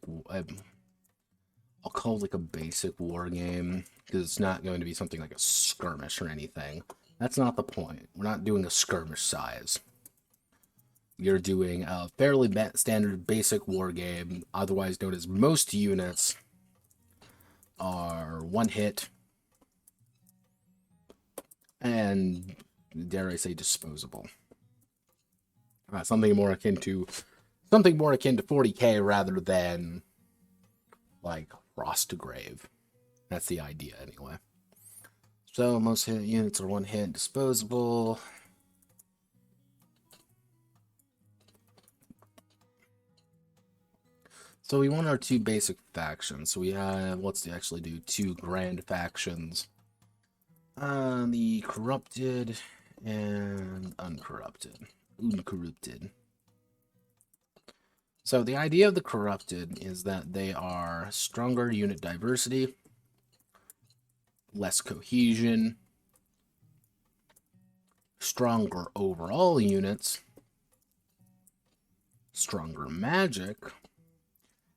I'll call it like a basic war game, because it's not going to be something like a skirmish or anything. That's not the point. We're not doing a skirmish size. You're doing a fairly standard basic war game, otherwise known as most units are one hit, and dare I say disposable. Something more akin to 40k rather than like Frost to Grave. That's the idea anyway. So most hit units are one hit disposable. So we want our two basic factions. So we have, let's actually do two grand factions. The corrupted and uncorrupted. Uncorrupted. So the idea of the corrupted is that they are stronger unit diversity, less cohesion, stronger overall units, stronger magic.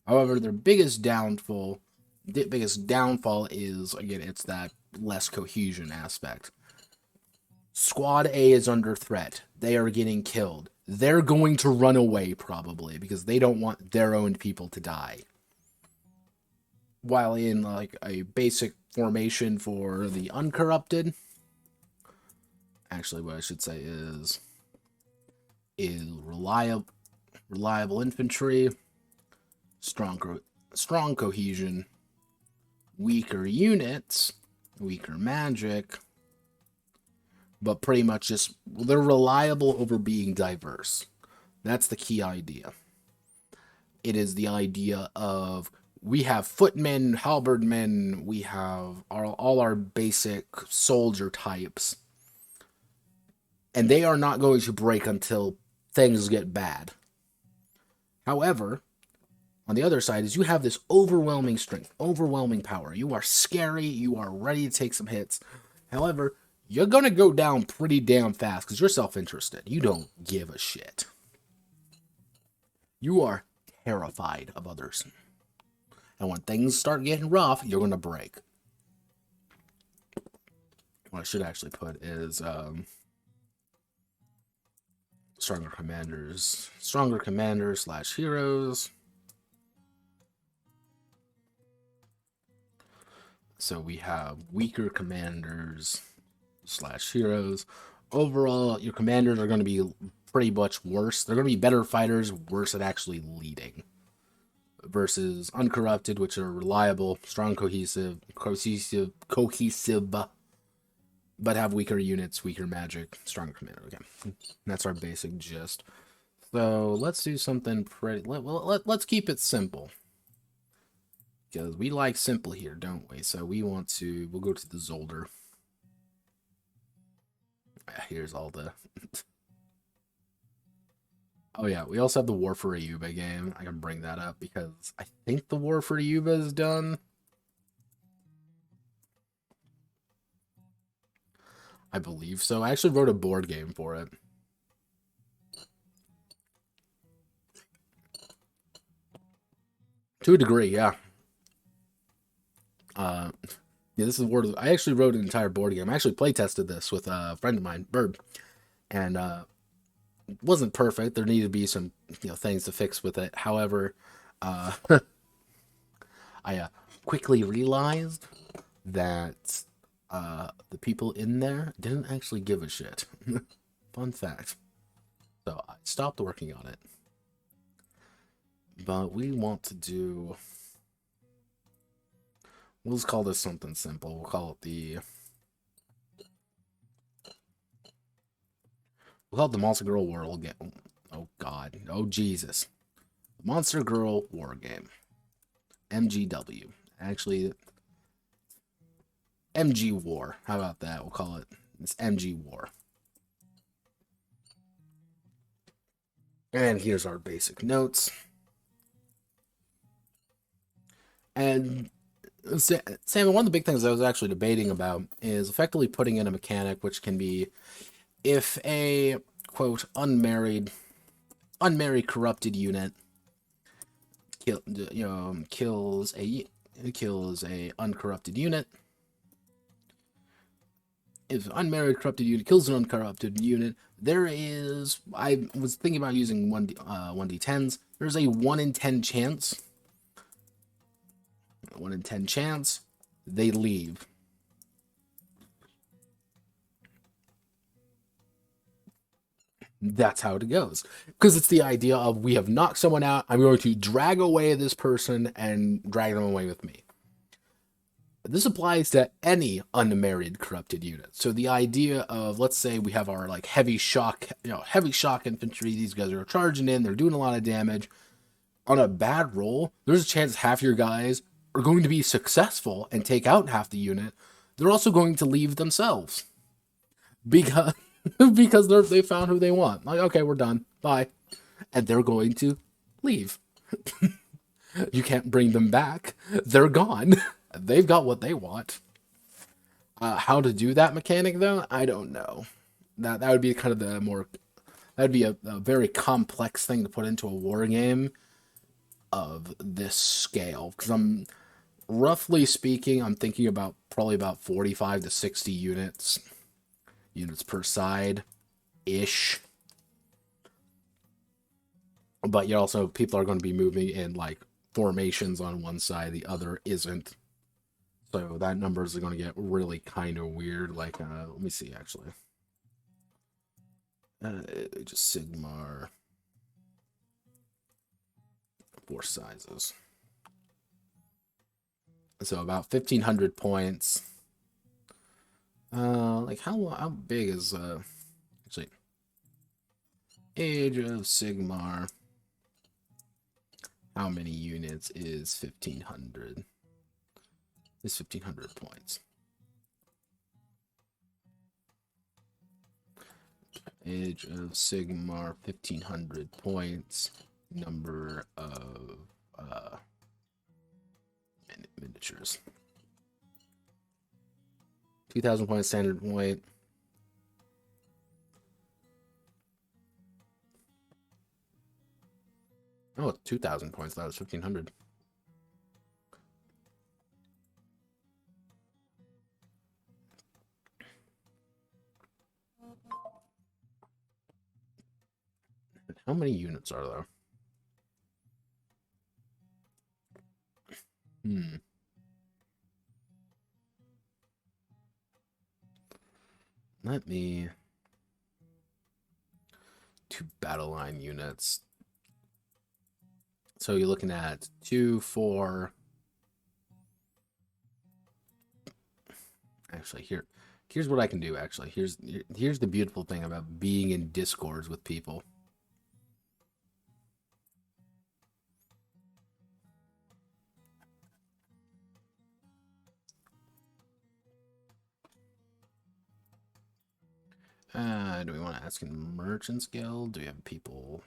However, their biggest downfall is, again, it's that less cohesion aspect. Squad A is under threat. They are getting killed. They're going to run away, probably, because they don't want their own people to die. While in, like, a basic formation for the uncorrupted, actually, what I should say is reliable infantry, strong cohesion, weaker units, weaker magic, but pretty much just, they're reliable over being diverse. That's the key idea. It is the idea of, we have footmen, halberdmen, we have all our basic soldier types, and they are not going to break until things get bad. However, on the other side is you have this overwhelming strength, overwhelming power. You are scary, you are ready to take some hits. However, you're going to go down pretty damn fast because you're self-interested. You don't give a shit. You are terrified of others. And when things start getting rough, you're going to break. What I should actually put is stronger commanders / heroes. So we have weaker commanders / heroes. Overall, your commanders are going to be pretty much worse. They're going to be better fighters, worse at actually leading. Versus uncorrupted, which are reliable, strong, cohesive, but have weaker units, weaker magic, stronger commander. Okay, that's our basic gist. So let's do something pretty. Let's keep it simple, because we like simple here, don't we? So we'll go to the Zolder. Here's all the... Oh yeah, we also have the War for Ayuba game. I can bring that up because I think the War for Ayuba is done. I believe so. I actually wrote a board game for it. To a degree, yeah. Yeah, this is War. I actually wrote an entire board game. I actually play tested this with a friend of mine, Bird, and it wasn't perfect. There needed to be some things to fix with it. However, I quickly realized that the people in there didn't actually give a shit. Fun fact. So I stopped working on it. But we want to do... We'll just call this something simple. We'll call it the Monster Girl World game. Oh God. Oh Jesus. Monster Girl War Game. MGW. Actually, MG War. How about that? We'll call it this MG War. And here's our basic notes. And Sam, one of the big things I was actually debating about is effectively putting in a mechanic which can be, if a, quote, unmarried unmarried corrupted unit kills a uncorrupted unit. If unmarried corrupted unit kills an uncorrupted unit, there is, I was thinking about using 1d10s. There's a 1 in 10 chance. 1 in 10 chance they leave. That's how it goes. Because it's the idea of, we have knocked someone out, I'm going to drag away this person and drag them away with me. This applies to any unmarried corrupted unit. So the idea of, let's say we have our like heavy shock infantry. These guys are charging in, they're doing a lot of damage. On a bad roll, there's a chance half your guys are going to be successful and take out half the unit. They're also going to leave themselves because they found who they want. Like, okay, we're done, bye, and they're going to leave. You can't bring them back. They're gone. They've got what they want. How to do that mechanic, though, I don't know. That would be kind of the more... That would be a very complex thing to put into a war game of this scale. Because roughly speaking, I'm thinking about probably about 45 to 60 units per side-ish. But you also, people are going to be moving in, like, formations on one side, the other isn't. So that numbers are going to get really kind of weird. Like, let me see, actually. Just Sigmar. 4 sizes. So about 1,500 points. Like, how big is, actually, Age of Sigmar. How many units is 1,500? Is 1,500 points. Age of Sigmar, 1,500 points. Number of miniatures. 2,000 points standard point. Oh, it's 2,000 points. That was 1,500. How many units are there? Let me... 2 battle line units. So you're looking at 2, 4... Actually, here's what I can do, actually. Here's the beautiful thing about being in Discords with people. Do we want to ask in Merchants Guild? Do we have people...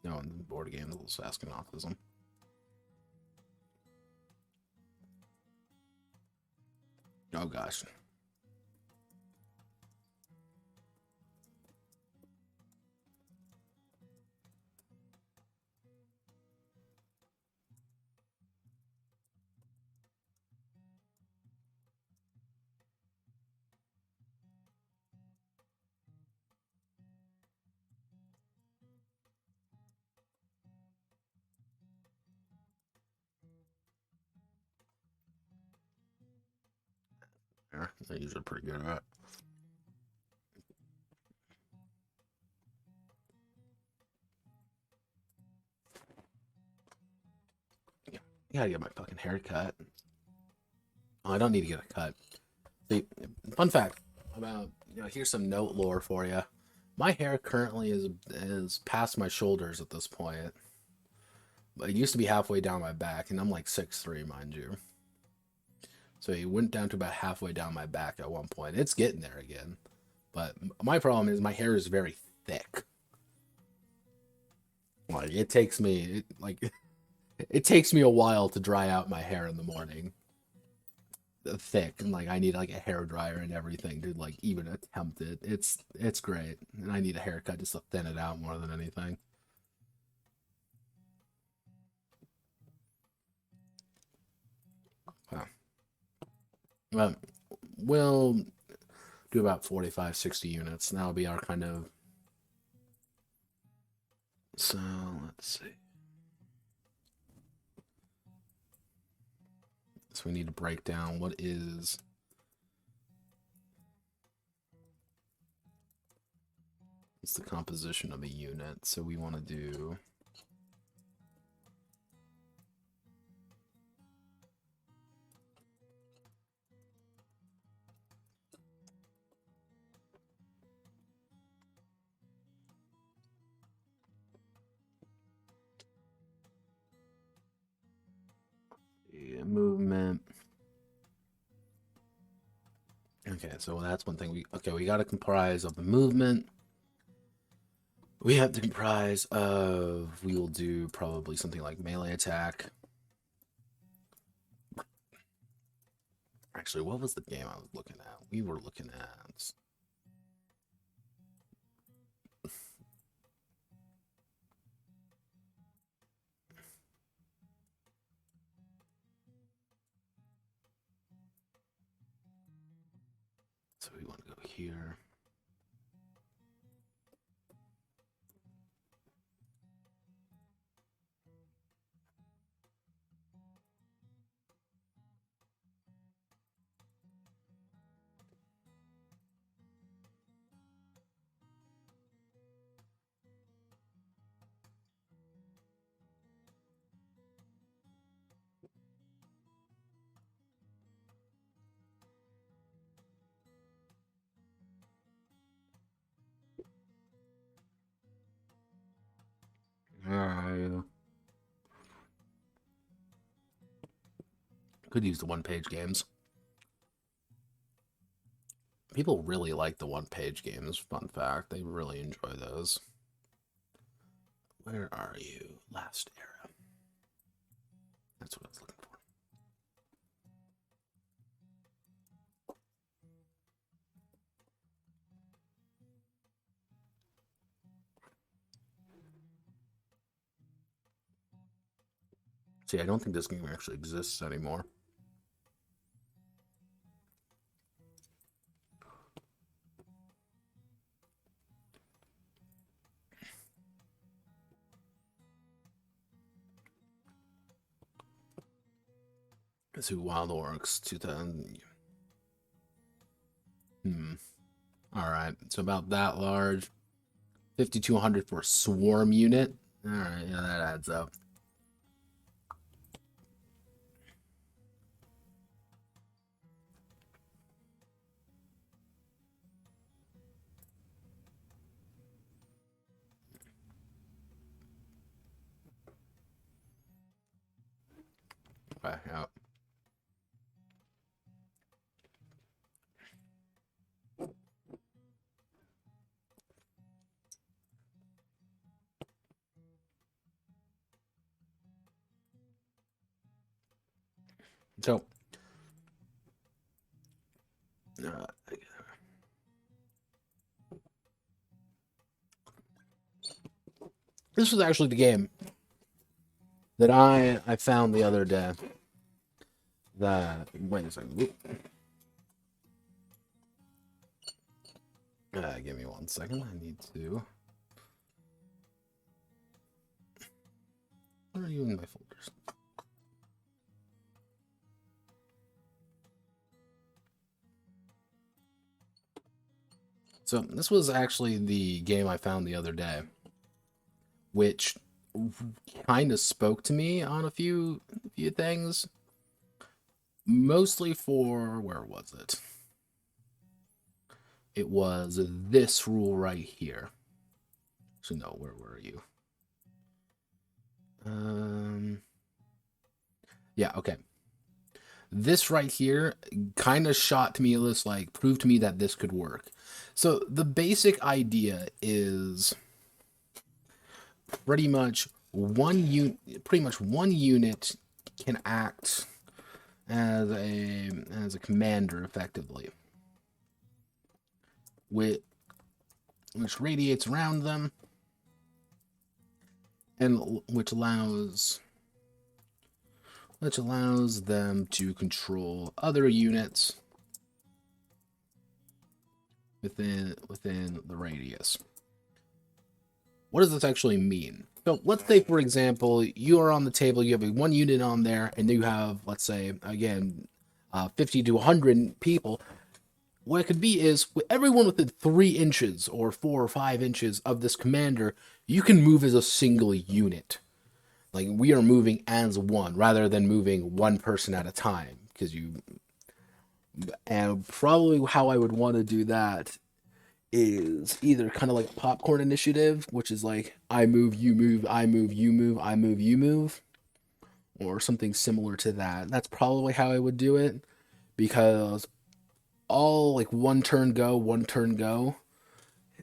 No, in the board games, let's ask in Autism. Oh, gosh. Yeah, they're usually pretty good at that. Yeah, I gotta get my fucking hair cut. Oh, I don't need to get a cut. See, fun fact about, here's some note lore for you. My hair currently is past my shoulders at this point. It used to be halfway down my back, and I'm like 6'3", mind you. So it went down to about halfway down my back at one point. It's getting there again. But my problem is my hair is very thick. Like, it takes me a while to dry out my hair in the morning. Thick, and like I need like a hair dryer and everything to like even attempt it. It's great. And I need a haircut just to thin it out more than anything. But we'll do about 45, 60 units. That'll be our kind of... So, let's see. So we need to break down what is... It's the composition of a unit. So we want to do... movement. Okay, so that's one thing. We got to comprise of the movement. We have to comprise of... We will do probably something like melee attack. Actually, what was the game I was looking at? We were looking at... So we want to go here. Alright. Could use the one-page games. People really like the one-page games, fun fact. They really enjoy those. Where are you? Last era. That's what I was looking for. See, I don't think this game actually exists anymore. Let's see, Wild Orcs, 2000. Alright, so about that large. 5,200 for a swarm unit. Alright, yeah, that adds up. Okay, yeah. So, this was actually the game that I found the other day. That, wait a second. Give me 1 second. I need to... Where are you in my folders? So this was actually the game I found the other day, which kind of spoke to me on a few things. Mostly for, where was it? It was this rule right here. So no, where were you? Yeah, okay. This right here kind of shot to me this, like, proved to me that this could work. So the basic idea is pretty much one unit can act as a commander effectively, which radiates around them and which allows which allows them to control other units within the radius. What does this actually mean? So let's say, for example, you are on the table, you have one unit on there, and you have, let's say, again, 50 to 100 people. What it could be is, with everyone within 3 inches or 4 or 5 inches of this commander, you can move as a single unit. Like, we are moving as one, rather than moving one person at a time. And probably how I would want to do that is either kind of like a popcorn initiative, which is like, I move, you move, I move, you move, I move, you move, or something similar to that. That's probably how I would do it, because all like one turn go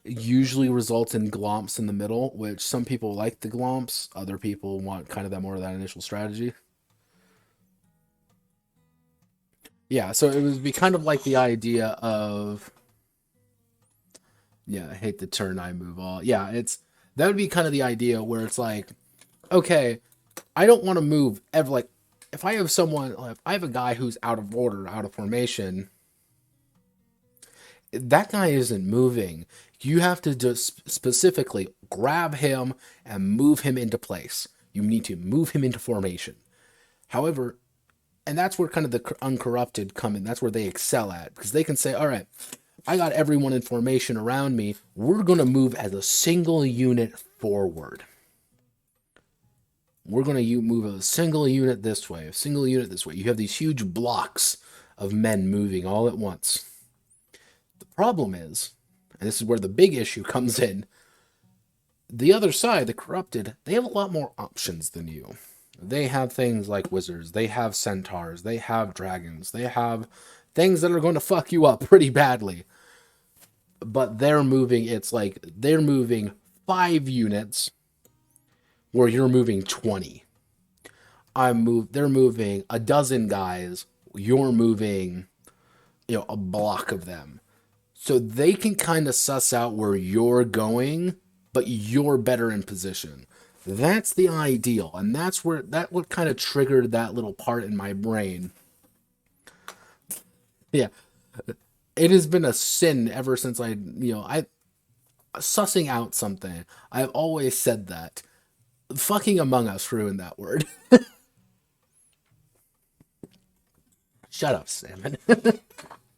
usually results in glomps in the middle, which some people like the glomps, other people want kind of that more of that initial strategy. Yeah, so it would be kind of like the idea of, yeah, I hate the turn I move all. Yeah, that would be kind of the idea where it's like, okay, I don't want to move ever. Like, if I have a guy who's out of order, out of formation, that guy isn't moving. You have to just specifically grab him and move him into place. You need to move him into formation. However, and that's where kind of the uncorrupted come in. That's where they excel at, because they can say, all right, I got everyone in formation around me. We're going to move as a single unit forward. We're going to move a single unit this way, a single unit this way. You have these huge blocks of men moving all at once. The problem is, and this is where the big issue comes in, the other side, the corrupted, they have a lot more options than you. They have things like wizards, they have centaurs, they have dragons, they have things that are going to fuck you up pretty badly. But they're moving 5 units where you're moving 20. They're moving a dozen guys, you're moving, a block of them. So they can kind of suss out where you're going, but you're better in position. That's the ideal, and that's what kind of triggered that little part in my brain. Yeah, it has been a sin ever since I sussing out something. I've always said that. Fucking Among Us ruined that word. Shut up, Salmon.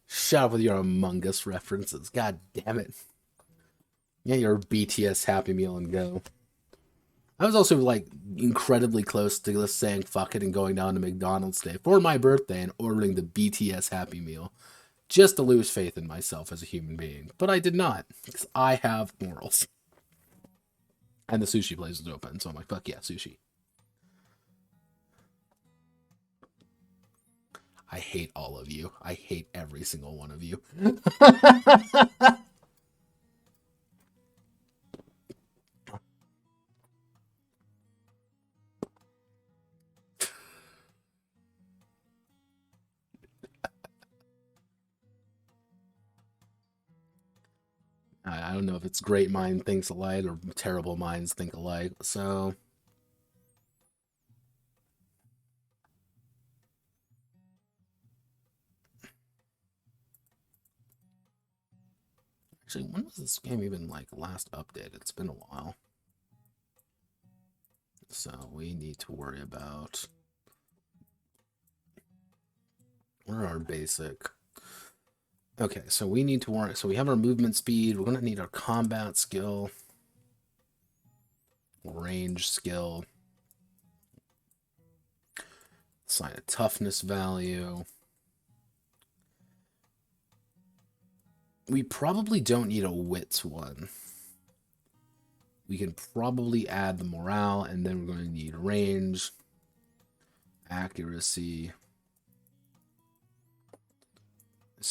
Shut up with your Among Us references. God damn it. Yeah, your BTS Happy Meal and go. I was also like incredibly close to just saying fuck it and going down to McDonald's today for my birthday and ordering the BTS Happy Meal, just to lose faith in myself as a human being. But I did not, because I have morals. And the sushi place is open, so I'm like, fuck yeah, sushi. I hate all of you. I hate every single one of you. I don't know if it's great mind thinks alike or terrible minds think alike. So actually, when was this game even like last updated? It's been a while. So we need to worry about what are our basic. Okay, so we need to worry. So we have our movement speed. We're gonna need our combat skill, range skill, assign a toughness value. We probably don't need a wits one. We can probably add the morale, and then we're going to need range, accuracy,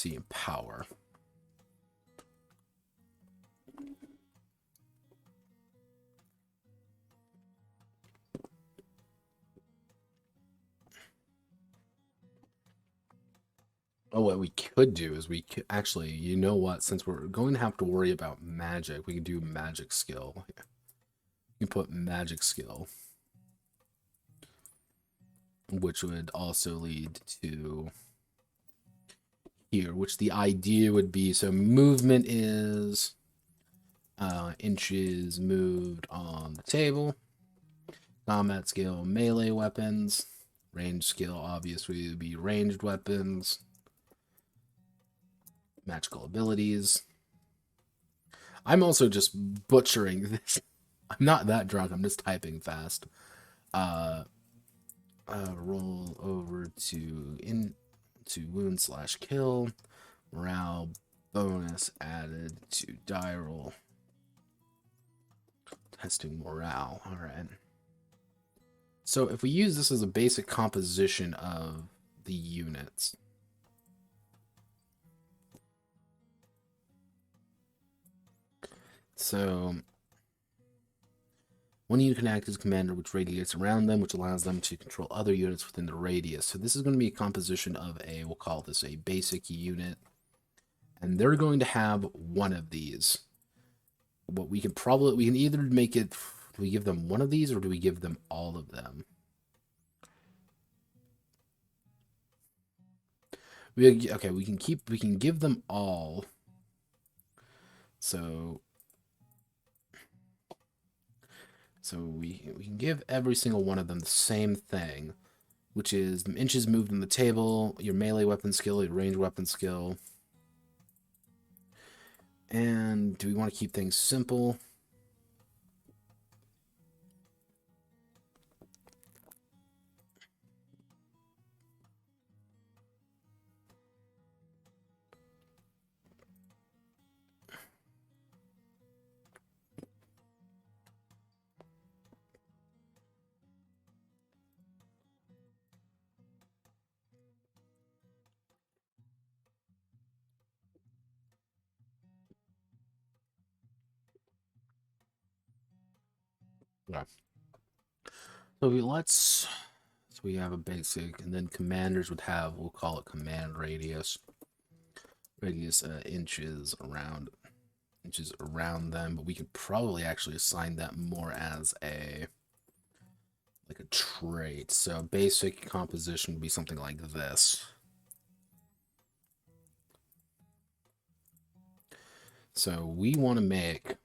and power. Oh, what we could do is we could actually, you know what? Since we're going to have to worry about magic, we can do magic skill. You can put magic skill. which would also lead to here, which the idea would be, so movement is inches moved on the table. Combat skill, melee weapons. Range skill, obviously, would be ranged weapons. Magical abilities. I'm also just butchering this. I'm not that drunk, I'm just typing fast. Roll over to wound / kill. Morale bonus added to die roll. Testing morale. Alright. So if we use this as a basic composition of the units. So one unit can act as a commander which radiates around them, which allows them to control other units within the radius. So this is going to be a composition of we'll call this a basic unit. And they're going to have one of these. What we can either make it, do we give them one of these or do we give them all of them? Okay, we can give them all. So we can give every single one of them the same thing, which is the inches moved on the table, your melee weapon skill, your ranged weapon skill. And do we want to keep things simple? Yeah. So we have a basic, and then commanders would have, we'll call it command radius. Radius inches around them, but we could probably actually assign that more as a trait. So basic composition would be something like this. So we want to make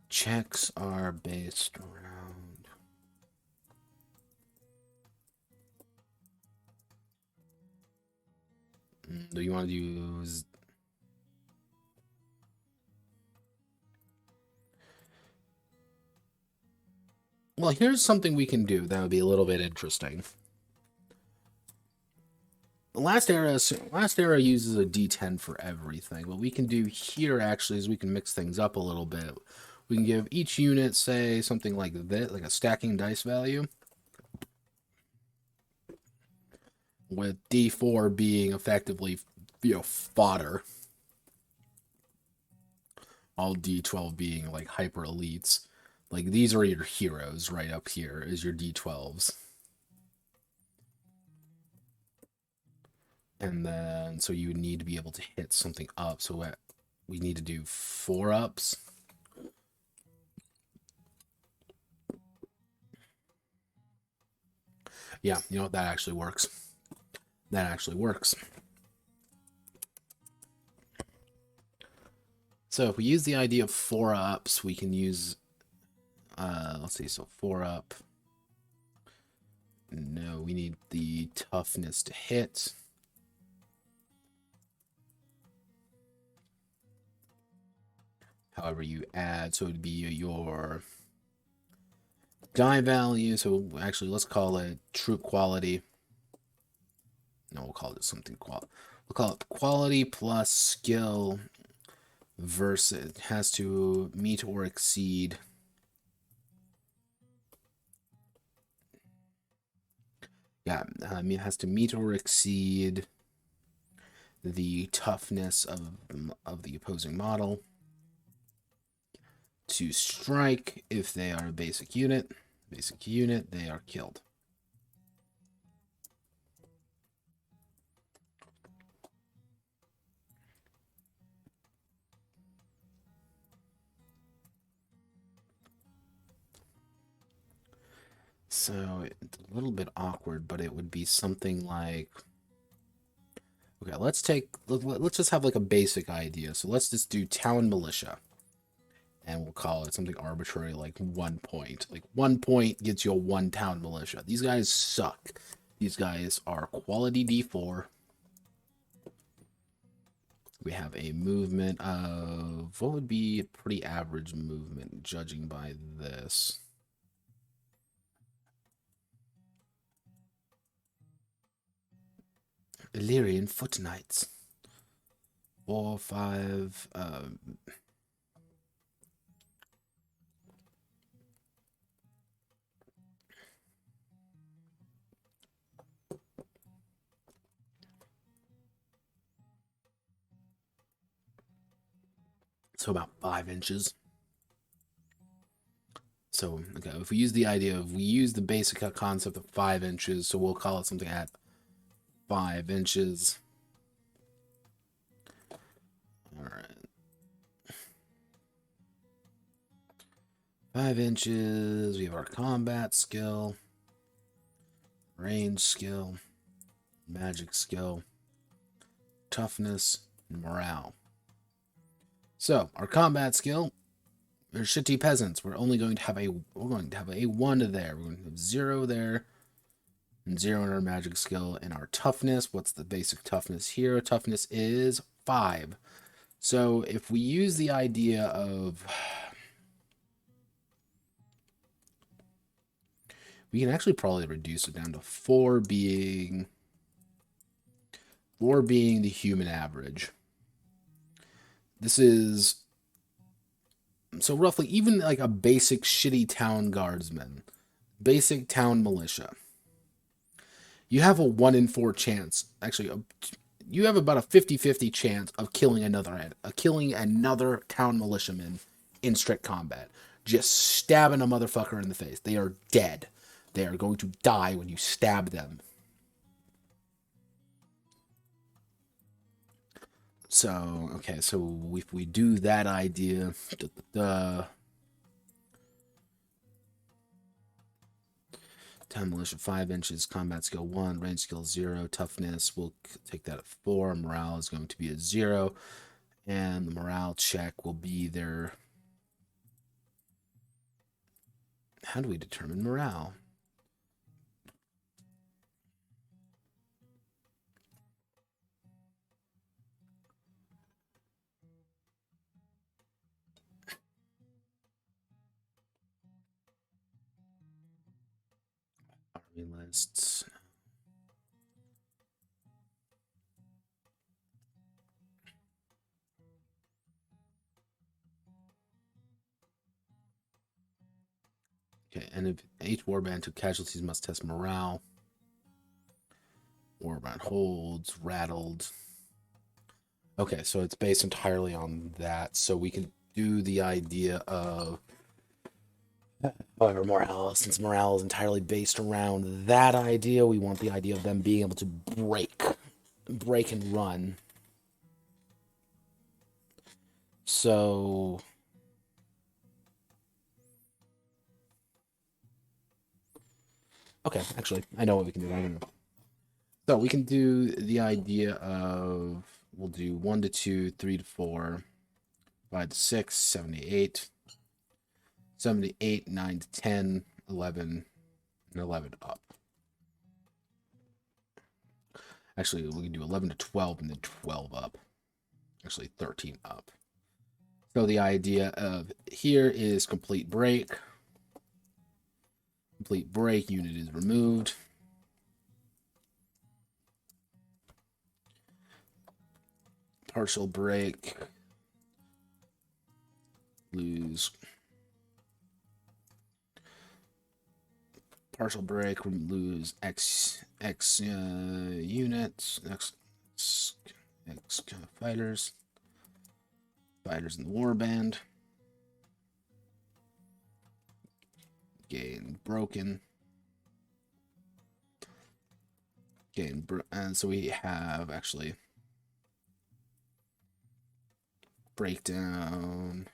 checks are based around do you want to use well, here's something we can do that would be a little bit interesting. The last era uses a D10 for everything. What we can do here actually is we can mix things up a little bit. We can give each unit, say, something like this, like a stacking dice value, with D4 being effectively, fodder. All D12 being like hyper elites. Like these are your heroes right up here is your D12s. And then, so you would need to be able to hit something up. So we need to do 4 ups. Yeah, that actually works. That actually works. So if we use the idea of 4 ups, we can use, let's see, so 4 up. No, we need the toughness to hit. However you add, so it would be your die value. So actually, let's call it troop quality. No, we'll call it something quality. We'll call it quality plus skill versus it has to meet or exceed. Yeah, it has to meet or exceed the toughness of the opposing model. To strike, if they are a basic unit, they are killed. So it's a little bit awkward, but it would be something like, okay, let's just have like a basic idea. So let's just do town militia, and we'll call it something arbitrary like 1 point. Like 1 point gets you a one town militia. These guys suck. These guys are quality D4. We have a movement of what would be a pretty average movement, judging by this. Illyrian Foot Knights. 4, 5. So about 5 inches. So, okay, if we use the idea of, we use the basic concept of 5 inches, so we'll call it something at 5 inches. Alright. 5 inches, we have our combat skill, range skill, magic skill, toughness, and morale. So, our combat skill, we're shitty peasants. We're going to have a 1 there. We're going to have 0 there. And 0 in our magic skill. And our toughness, what's the basic toughness here? Toughness is 5. So if we use the idea of, we can actually probably reduce it down to 4 being the human average. This is, so roughly, even like a basic shitty town guardsman, basic town militia, you have a 1 in 4 chance. Actually, you have about a 50-50 chance of killing another town militiaman in strict combat. Just stabbing a motherfucker in the face. They are dead. They are going to die when you stab them. So, okay, so if we do that idea, town militia 5 inches, combat skill 1, range skill 0, toughness, we'll take that at 4, morale is going to be a 0, and the morale check will be their, how do we determine morale? Army lists. Okay, and if each warband took casualties, must test morale. Warband holds, rattled. Okay, so it's based entirely on that. So we can do the idea of, however, morale, since morale is entirely based around that idea, we want the idea of them being able to break and run. So, okay, actually, I know what we can do. I don't know. So we can do the idea of, we'll do 1 to 2, 3 to 4, 5 to 6, 7 to 8, 7 to 8, 9 to 10, 11, and 11 up. Actually, we can do 11 to 12 and then 12 up. Actually, 13 up. So the idea of here is complete break. Complete break, unit is removed. Partial break, lose. Partial break, we lose X units, X fighters. Fighters in the warband. Gain broken. And so we have actually breakdown.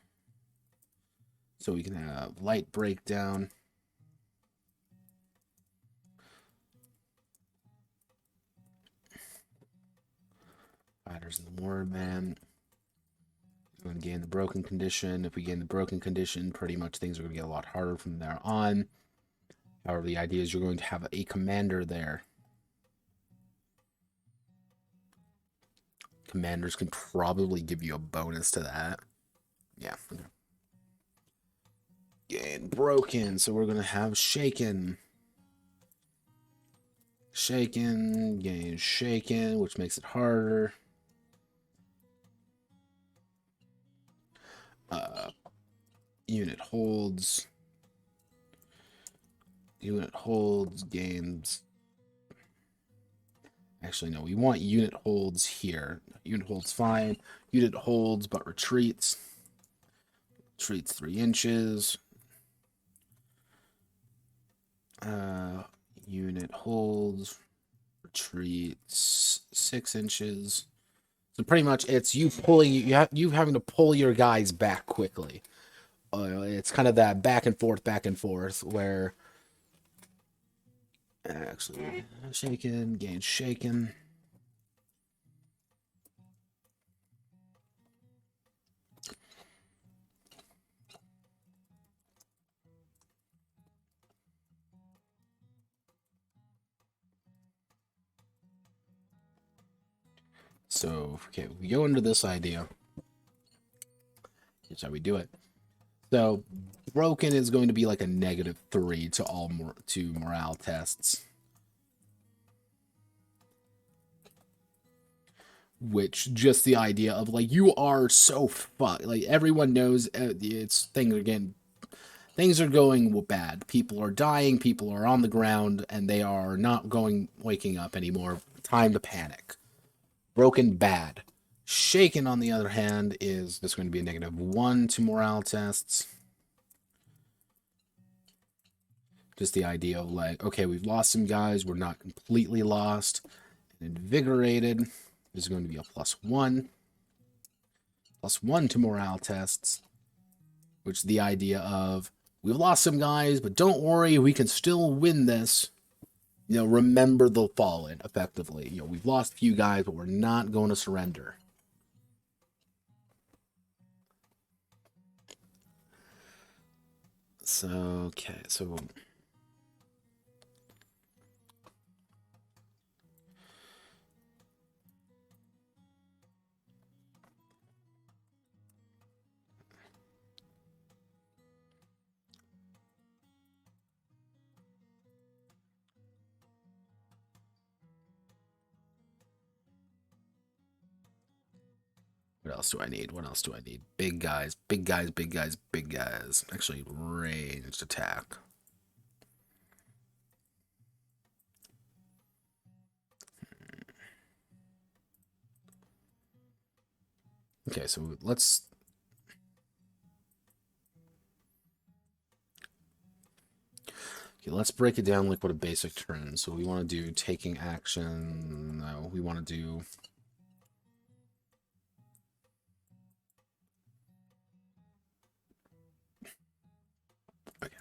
So we can have light breakdown. Fighters in the warband. We're going to gain the broken condition. If we gain the broken condition, pretty much things are going to get a lot harder from there on. However, the idea is you're going to have a commander there. Commanders can probably give you a bonus to that. Yeah. Okay. Gain broken, so we're going to have shaken. Shaken, gain shaken, which makes it harder. Unit holds. Unit holds, gains. Actually, no, we want unit holds here. Unit holds fine. Unit holds, but retreats. Retreats 3 inches. Unit holds. Retreats 6 inches. So pretty much it's you pulling, you having to pull your guys back quickly. It's kind of that back and forth where actually shaken, gain shaken. So, okay, we go into this idea. Here's how we do it. So, broken is going to be like a -3 to all morale tests. Which, just the idea of, like, you are so fucked. Like, everyone knows it's things again. Things are going bad. People are dying. People are on the ground, and they are not waking up anymore. Time to panic. Broken, bad. Shaken, on the other hand, is just going to be a -1 to morale tests. Just the idea of, like, okay, we've lost some guys. We're not completely lost. And invigorated is going to be a +1. +1 to morale tests. Which is the idea of, we've lost some guys, but don't worry, we can still win this. You know, remember the fallen, effectively. You know, we've lost a few guys, but we're not going to surrender. So, okay, so... What else do I need? What else do I need? Big guys, big guys, big guys, big guys. Actually, ranged attack. Okay, so let's... Okay, let's break it down like what a basic turn. So we want to do taking action. No, we want to do... Okay.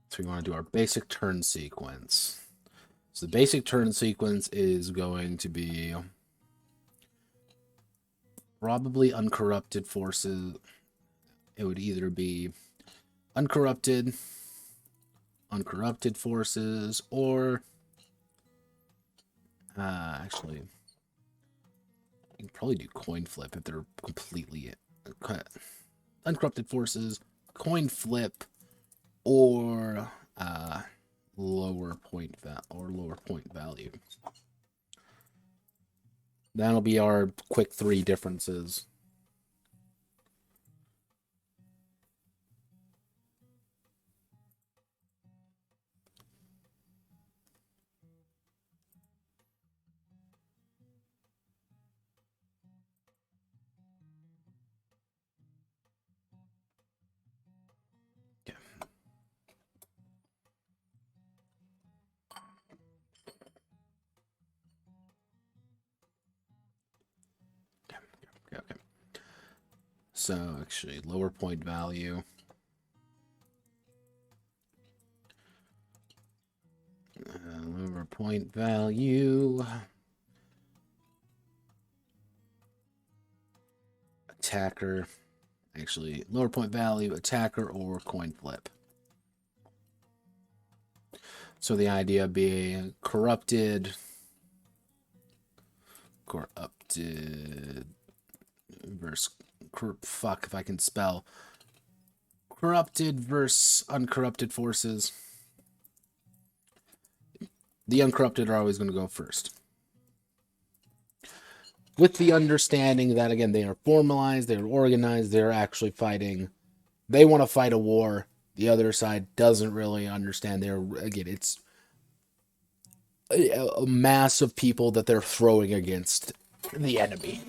So we want to do our basic turn sequence. So the basic turn sequence is going to be probably uncorrupted forces. It would either be uncorrupted forces, or actually, you can probably do coin flip if they're completely uncorrupted forces, coin flip, or lower point value. That'll be our quick 3 differences. Okay. So actually, lower point value. Lower point value. attacker. Actually, lower point value, attacker, or coin flip. So the idea being corrupted versus fuck if I can spell. Corrupted versus uncorrupted forces. The uncorrupted are always going to go first. With the understanding that, again, they are formalized, they are organized, they're actually fighting. They want to fight a war. The other side doesn't really understand. Again, it's a mass of people that they're throwing against the enemy.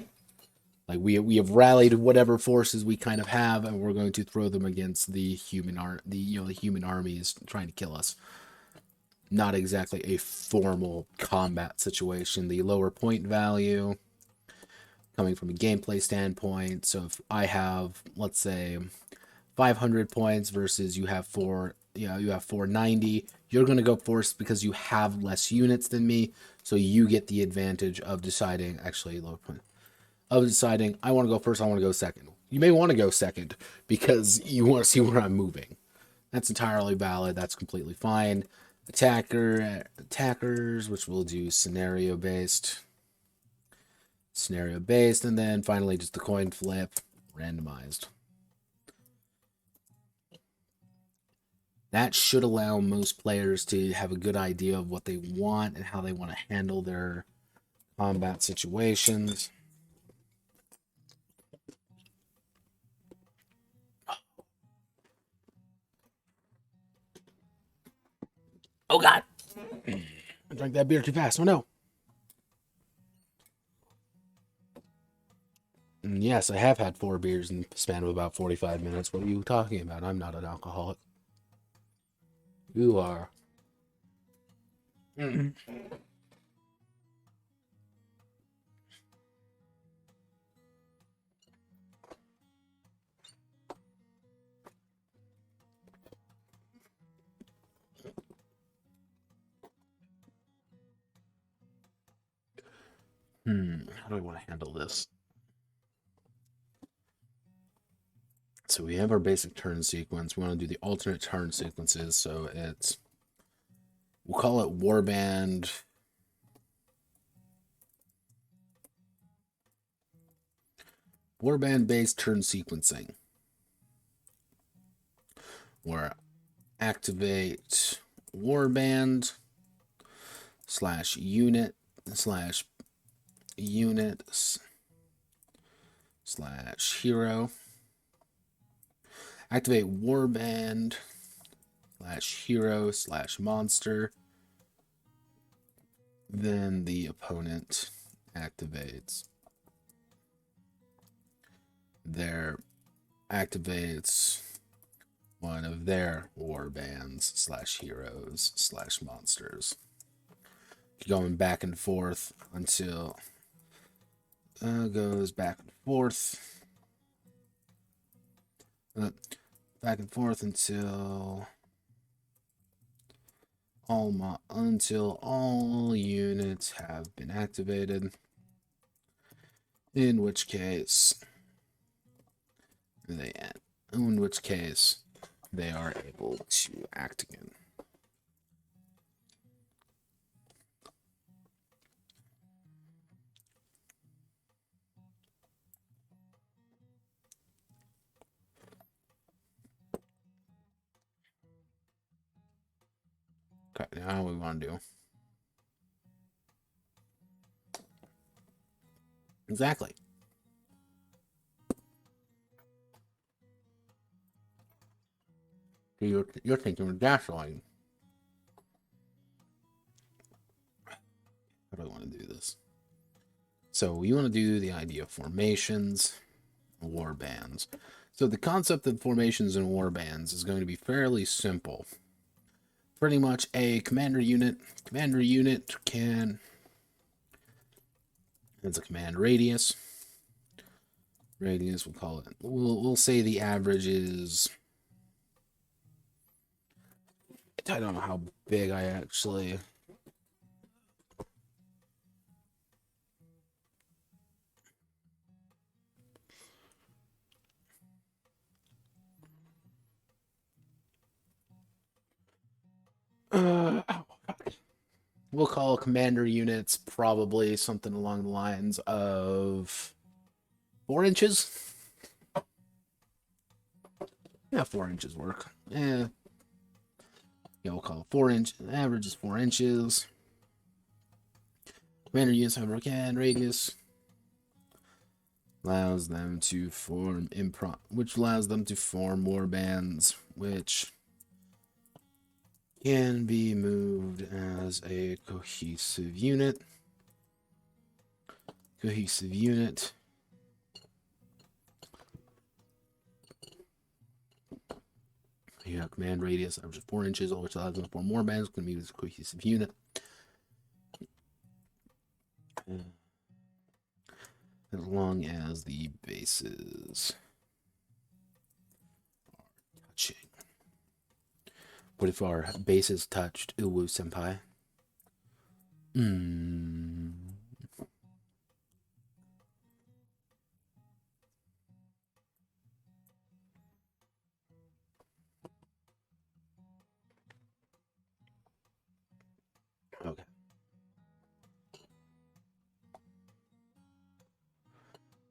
Like we have rallied whatever forces we kind of have, and we're going to throw them against the human army is trying to kill us. Not exactly a formal combat situation. The lower point value coming from a gameplay standpoint. So if I have, let's say, 500 points versus you have 490, you're going to go first because you have less units than me, so you get the advantage of deciding, actually lower point, of deciding I want to go first, I want to go second. You may want to go second because you want to see where I'm moving. That's entirely valid. That's completely fine. Attackers, which we'll do scenario based, and then finally just the coin flip, randomized. That should allow most players to have a good idea of what they want and how they want to handle their combat situations. Oh God! I drank that beer too fast. Oh no! And yes, I have had 4 beers in the span of about 45 minutes. What are you talking about? I'm not an alcoholic. You are. Mm. How do I want to handle this? So we have our basic turn sequence. We want to do the alternate turn sequences. So we'll call it Warband. Warband-based turn sequencing. Where activate Warband /unit /hero. Activate Warband /hero /monster. Then the opponent activates one of their warbands /heroes /monsters. Going back and forth until goes back and forth. Back and forth until all units have been activated, in which case they are able to act again. Okay, now what we want to do. Exactly. You're thinking of gasoline. How do I want to do this? So you want to do the idea of formations, war bands. So the concept of formations and war bands is going to be fairly simple. Pretty much a commander unit. Commander unit has a command radius. We'll call it. We'll say the average is. I don't know how big I actually. we'll call commander units probably something along the lines of 4 inches. Yeah, 4 inches work. Yeah, we'll call it 4 inch. Average is 4 inches. Commander units have a can radius. Allows them to form which allows them to form warbands, which can be moved as a cohesive unit. Cohesive unit. You have command radius average of 4 inches, which allows them to form warbands. Can be used as a cohesive unit. As long as the bases are touching. What if our bases touched Uwu Senpai? Okay.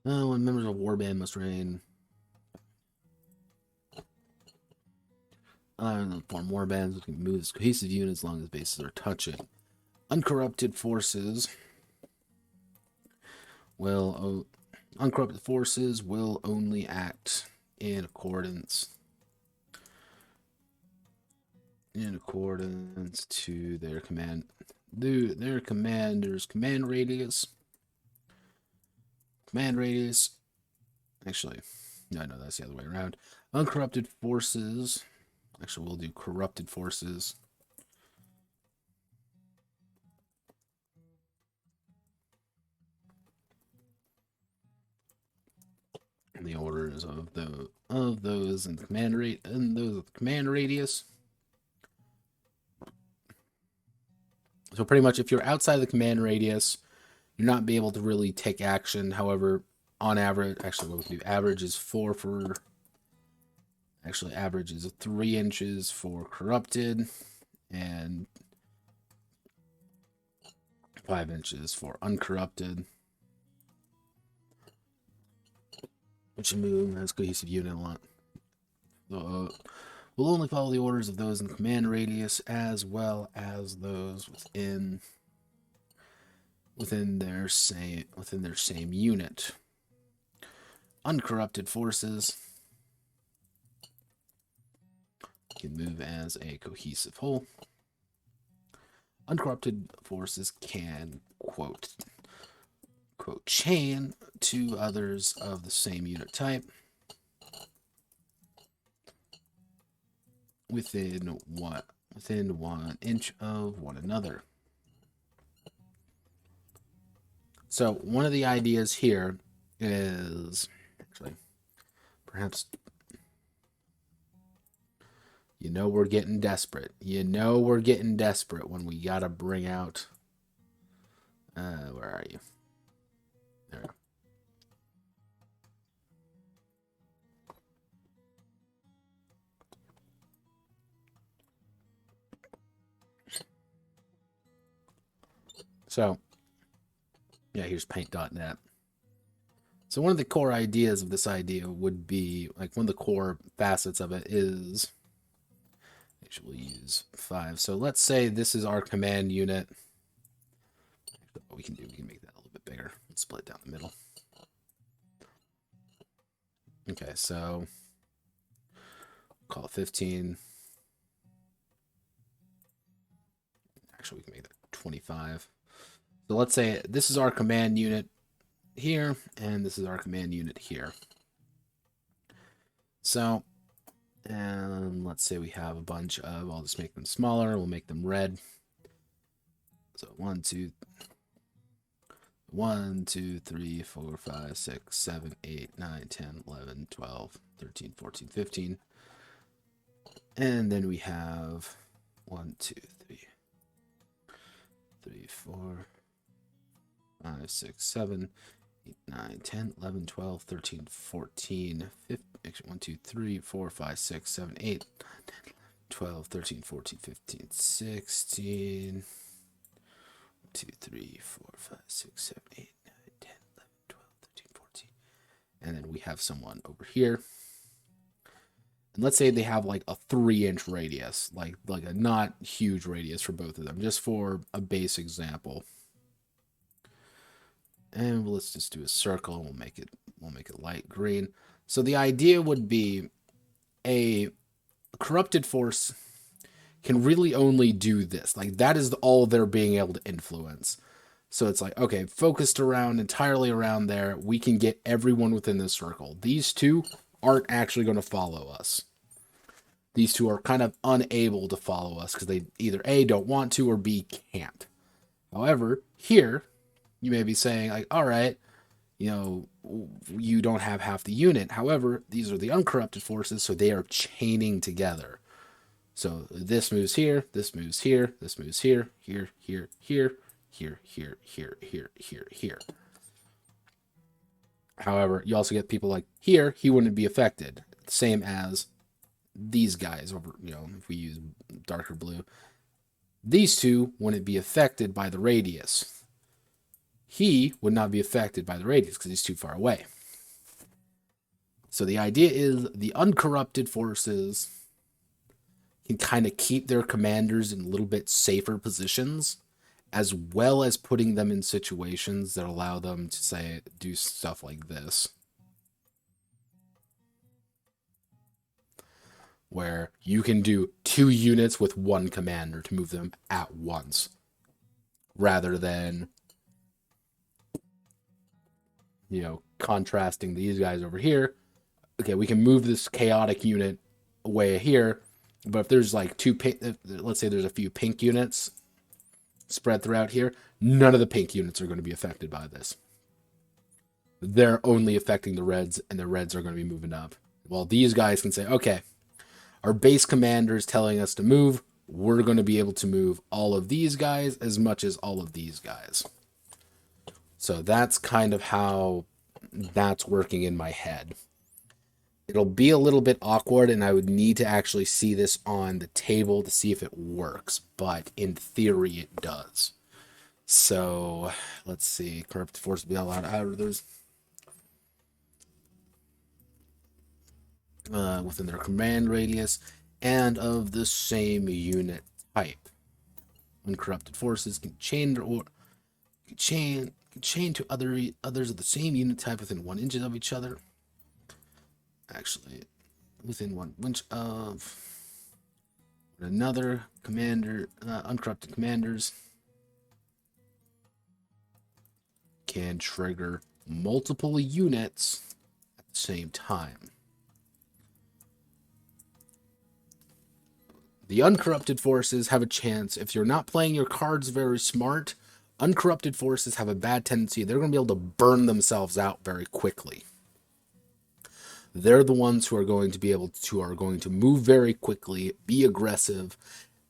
When members of warband must reign. Form warbands, which can move as cohesive units as long as bases are touching. Uncorrupted forces will only act in accordance to their commander's command radius. Actually, no, that's the other way around. Uncorrupted forces. Actually, we'll do corrupted forces. And the orders of those in the command rate and those with the command radius. So pretty much, if you're outside the command radius, you're not be able to really take action. However, on average, actually, what we do average is 4 for. Actually, average is 3 inches for corrupted, and 5 inches for uncorrupted. Which move has cohesive unit a lot. We'll only follow the orders of those in the command radius, as well as those within their same unit. Uncorrupted forces can move as a cohesive whole. Uncorrupted forces can quote chain to others of the same unit type within 1 inch of one another. So one of the ideas here is actually perhaps we're getting desperate. We're getting desperate when we gotta bring out where are you? There we go. So, yeah, here's paint.net. So one of the core ideas of this idea would be, like, one of the core facets of it is, actually we'll use 5. So let's say this is our command unit. What we can make that a little bit bigger. Let's split it down the middle. Okay, so call it 15. Actually, we can make that 25. So let's say this is our command unit here, and this is our command unit here. So, and let's say we have a bunch of, I'll just make them smaller, we'll make them red. So 1, 2, 3, 4, 5, 6, 7, 8, 9, 10, 11, 12, 13, 14, 15. And then we have 1, 2, 3, 4, 5, 6, 7, 8, 9, 10, 11, 12, 13, 14, 15, 1, 2, 3, 4, 5, 6, 7, 8, 9, 10, 12, 13, 14, 15, 16. 2, 3, 4, 5, 6, 7, 8, 9, 10, 11, 12, 13, 14. And then we have someone over here. And let's say they have like a 3-inch radius, like a not huge radius for both of them, just for a base example. And let's just do a circle. We'll make it light green. So the idea would be a corrupted force can really only do this. Like, that is all they're being able to influence. So it's like, okay, focused entirely around there, we can get everyone within this circle. These two aren't actually going to follow us. These two are kind of unable to follow us because they either A, don't want to, or B, can't. However, here, you may be saying, like, all right, you don't have half the unit. However, these are the uncorrupted forces, so they are chaining together. So this moves here, this moves here, this moves here, here, here, here, here, here, here, here, here, here. However, you also get people like here, he wouldn't be affected. Same as these guys over, if we use darker blue. These two wouldn't be affected by the radius. He would not be affected by the radius because he's too far away. So the idea is the uncorrupted forces can kind of keep their commanders in a little bit safer positions, as well as putting them in situations that allow them to do stuff like this, where you can do 2 units with 1 commander to move them at once, rather than, contrasting these guys over here. Okay, we can move this chaotic unit away here, but if there's like let's say there's a few pink units spread throughout here, none of the pink units are going to be affected by this. They're only affecting the reds, and the reds are going to be moving up. Well, these guys can say, okay, our base commander is telling us to move. We're going to be able to move all of these guys as much as all of these guys. So that's kind of how that's working in my head. It'll be a little bit awkward, and I would need to actually see this on the table to see if it works, but in theory it does. So let's see. Corrupted force will be allowed out of those within their command radius and of the same unit type. Uncorrupted forces can chain to others of the same unit type within 1 inch of each other. Actually, within 1 inch of another commander. Uncorrupted commanders can trigger multiple units at the same time. The uncorrupted forces have a chance. If you're not playing your cards very smart, uncorrupted forces have a bad tendency. They're going to be able to burn themselves out very quickly. They're the ones who are going to move very quickly, be aggressive,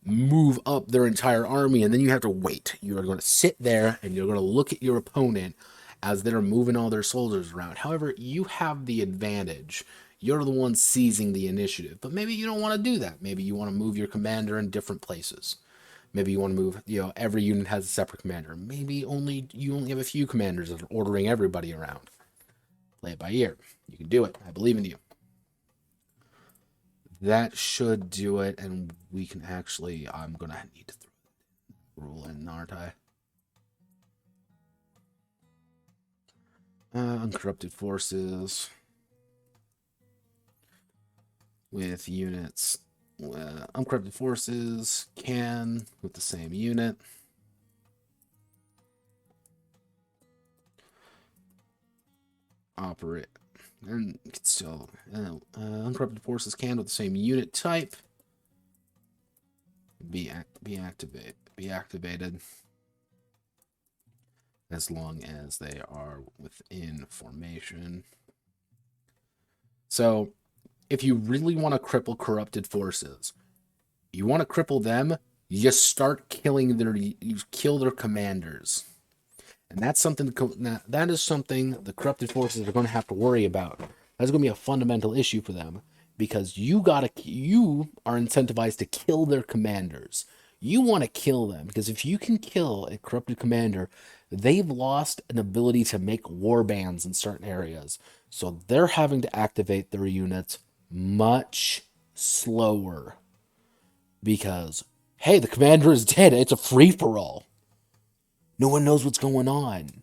move up their entire army, and then you have to wait. You are going to sit there and you're going to look at your opponent as they're moving all their soldiers around. However, you have the advantage. You're the one seizing the initiative. But maybe you don't want to do that. Maybe you want to move your commander in different places. Maybe you want to move, every unit has a separate commander. Maybe you only have a few commanders that are ordering everybody around. Play it by ear. You can do it. I believe in you. That should do it, and we can actually, I'm going to need to throw the rule in, aren't I? Uncorrupted forces with units. Uncorrupted forces can, with the same unit, operate. And still, uncorrupted forces can, with the same unit type, be activated as long as they are within formation. So, if you really want to cripple corrupted forces, you want to cripple them, you just start killing you kill their commanders. And that's something that is something the corrupted forces are going to have to worry about. That's going to be a fundamental issue for them, because you are incentivized to kill their commanders. You want to kill them because if you can kill a corrupted commander, they've lost an ability to make war bands in certain areas. So they're having to activate their units much slower because, hey, the commander is dead. It's a free for all. No one knows what's going on.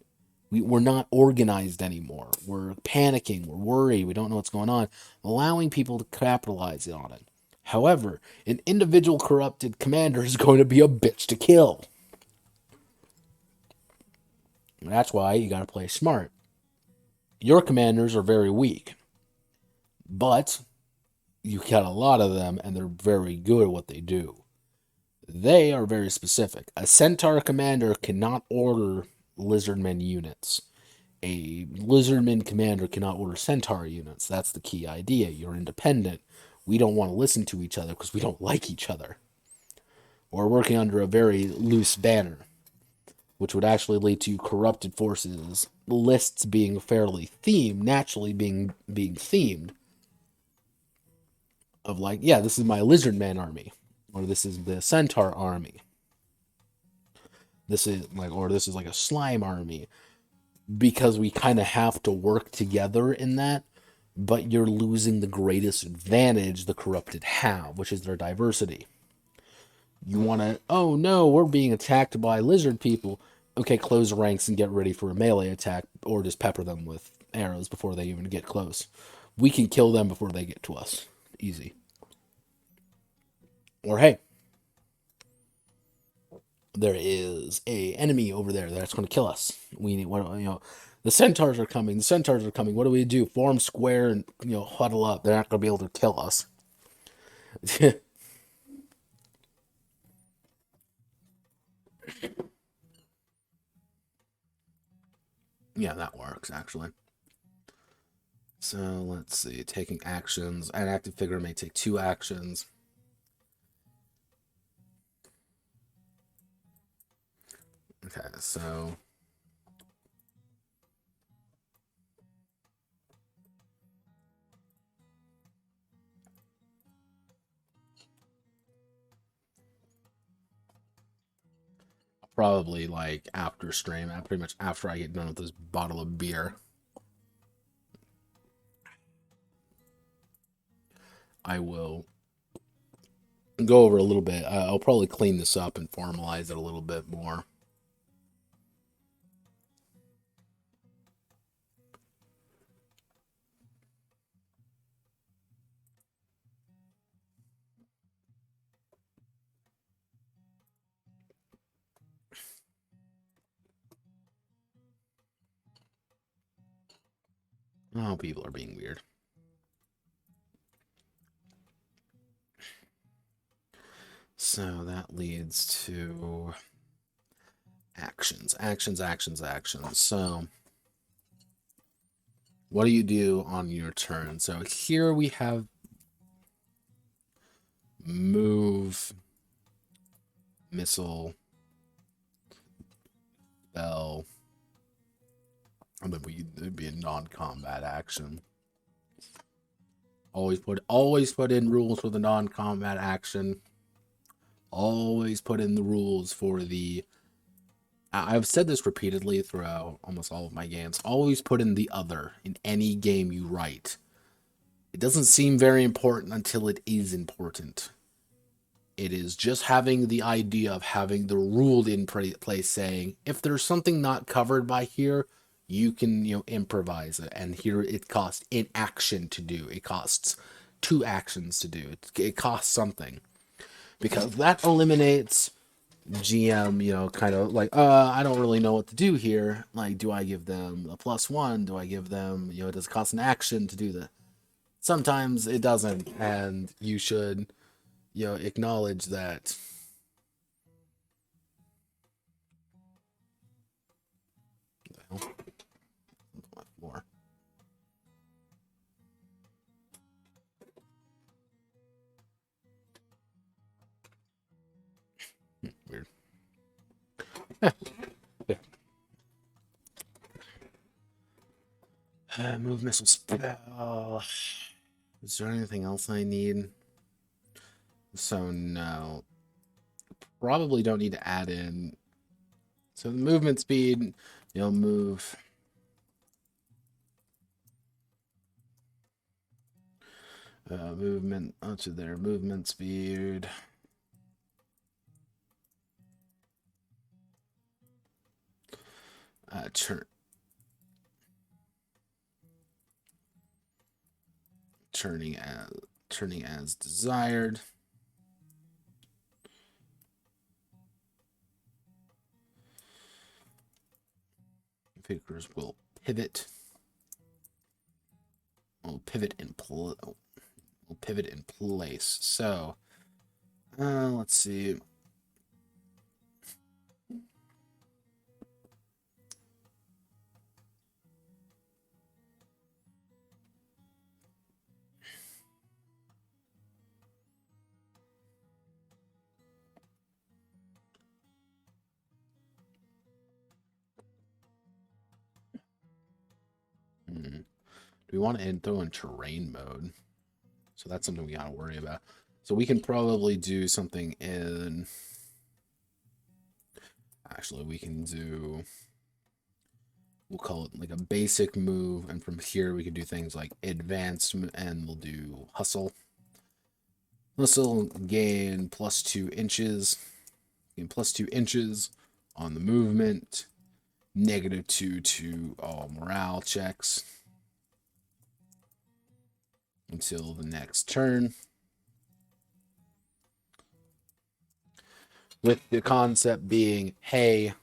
We're not organized anymore. We're panicking. We're worried. We don't know what's going on, allowing people to capitalize on it. However, an individual corrupted commander is going to be a bitch to kill. And that's why you got to play smart. Your commanders are very weak, but you got a lot of them, and they're very good at what they do. They are very specific. A Centaur commander cannot order Lizardmen units. A Lizardman commander cannot order Centaur units. That's the key idea. You're independent. We don't want to listen to each other because we don't like each other. We're working under a very loose banner, which would actually lead to corrupted forces lists being fairly themed, naturally being themed. Of like, yeah, this is my Lizardman army, or this is the Centaur army. This is like a slime army, because we kind of have to work together in that. But you're losing the greatest advantage the corrupted have, which is their diversity. You want to, oh no, we're being attacked by lizard people. Okay, close ranks and get ready for a melee attack, or just pepper them with arrows before they even get close. We can kill them before they get to us. Easy. Or hey, there is a enemy over there that's going to kill us. We need, the centaurs are coming. The centaurs are coming. What do we do? Form square and huddle up. They're not going to be able to kill us. Yeah, that works actually. So let's see. Taking actions. An active figure may take 2 actions. Okay, so probably like after stream, pretty much after I get done with this bottle of beer, I will go over a little bit. I'll probably clean this up and formalize it a little bit more. Oh, people are being weird. So that leads to actions, actions, actions, actions. So what do you do on your turn? So here we have move, missile, spell, and then it'd be a non-combat action. Always put in rules for the non-combat action. Always put in the rules for the. I've said this repeatedly throughout almost all of my games. Always put in the other in any game you write. It doesn't seem very important until it is important. It is just having the idea of having the rule in place saying, if there's something not covered by here, you can, improvise it. And here it costs an action to do. It costs 2 actions to do. It costs something. Because that eliminates GM, kind of like, I don't really know what to do here. Like, do I give them a +1? Do I give them, does it cost an action to do that? Sometimes it doesn't, and you should, acknowledge that. More. Weird. Move missile spell. Is there anything else I need? So no. probably don't need to add in. So the movement speed, you'll move. Movement onto their movement speed. Turning as desired. Configurers will pivot. Will pivot in place. So, let's see. Do we want to throw in terrain mode? So that's something we got to worry about. So we can probably do something in. Actually, we can do. We'll call it like a basic move, and from here we can do things like advanced, and we'll do hustle. Hustle, gain +2 inches. Gain +2 inches on the movement. -2 to all morale checks until the next turn. With the concept being, hey,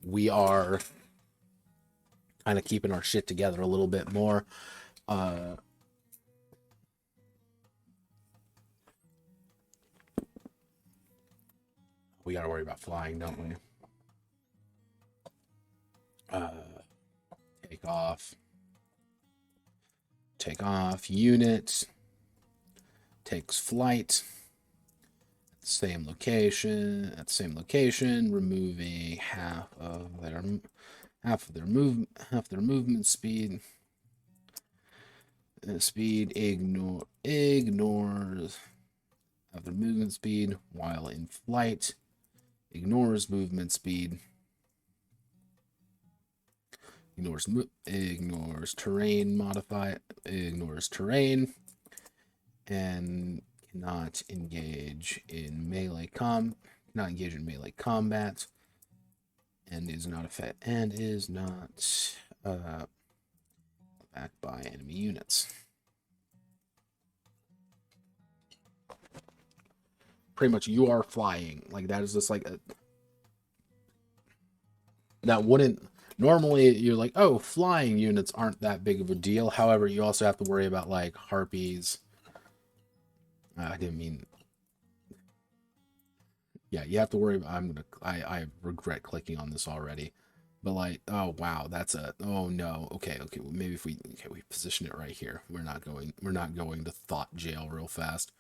we are kind of keeping our shit together a little bit more. We got to worry about flying, don't we? Take off. Unit takes flight. Same location. At the same location, removing half their movement speed. Speed ignores of the movement speed while in flight. Ignores movement speed. Ignores terrain ignores terrain, and cannot engage in melee combat, and is not backed by enemy units. Pretty much, you are flying. Like, that is just like that wouldn't. Normally, you're like, oh, flying units aren't that big of a deal. However, you also have to worry about, like, harpies. I didn't mean... Yeah, you have to worry about... I regret clicking on this already. But, like, oh, wow, that's a... Oh, no. Okay, well, maybe if we... Okay, we position it right here. We're not going to thought jail real fast.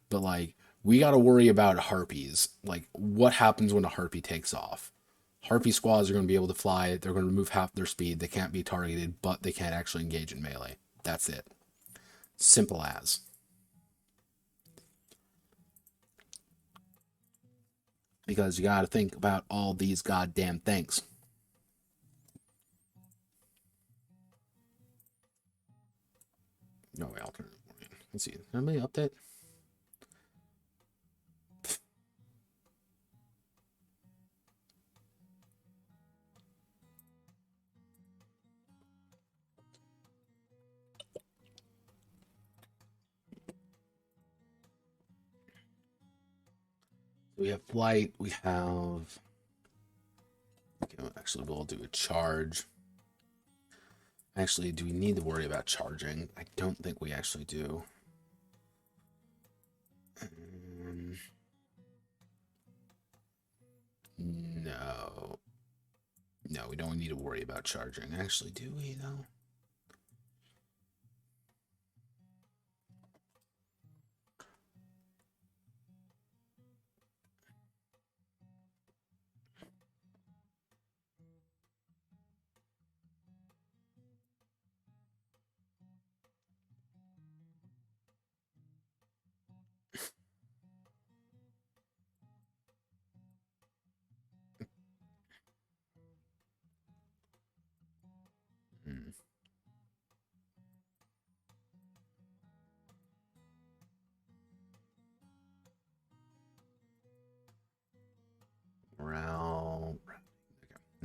But, like, we got to worry about harpies. Like, what happens when a harpy takes off? Harpy squads are going to be able to fly. They're going to remove half their speed. They can't be targeted, but they can't actually engage in melee. That's it. Simple as. Because you got to think about all these goddamn things. No way, alternative. Let's see. Anybody update? We have flight. We have... Okay, actually, we'll do a charge. Actually, do we need to worry about charging? I don't think we actually do. No. No, we don't need to worry about charging. Actually, do we, though?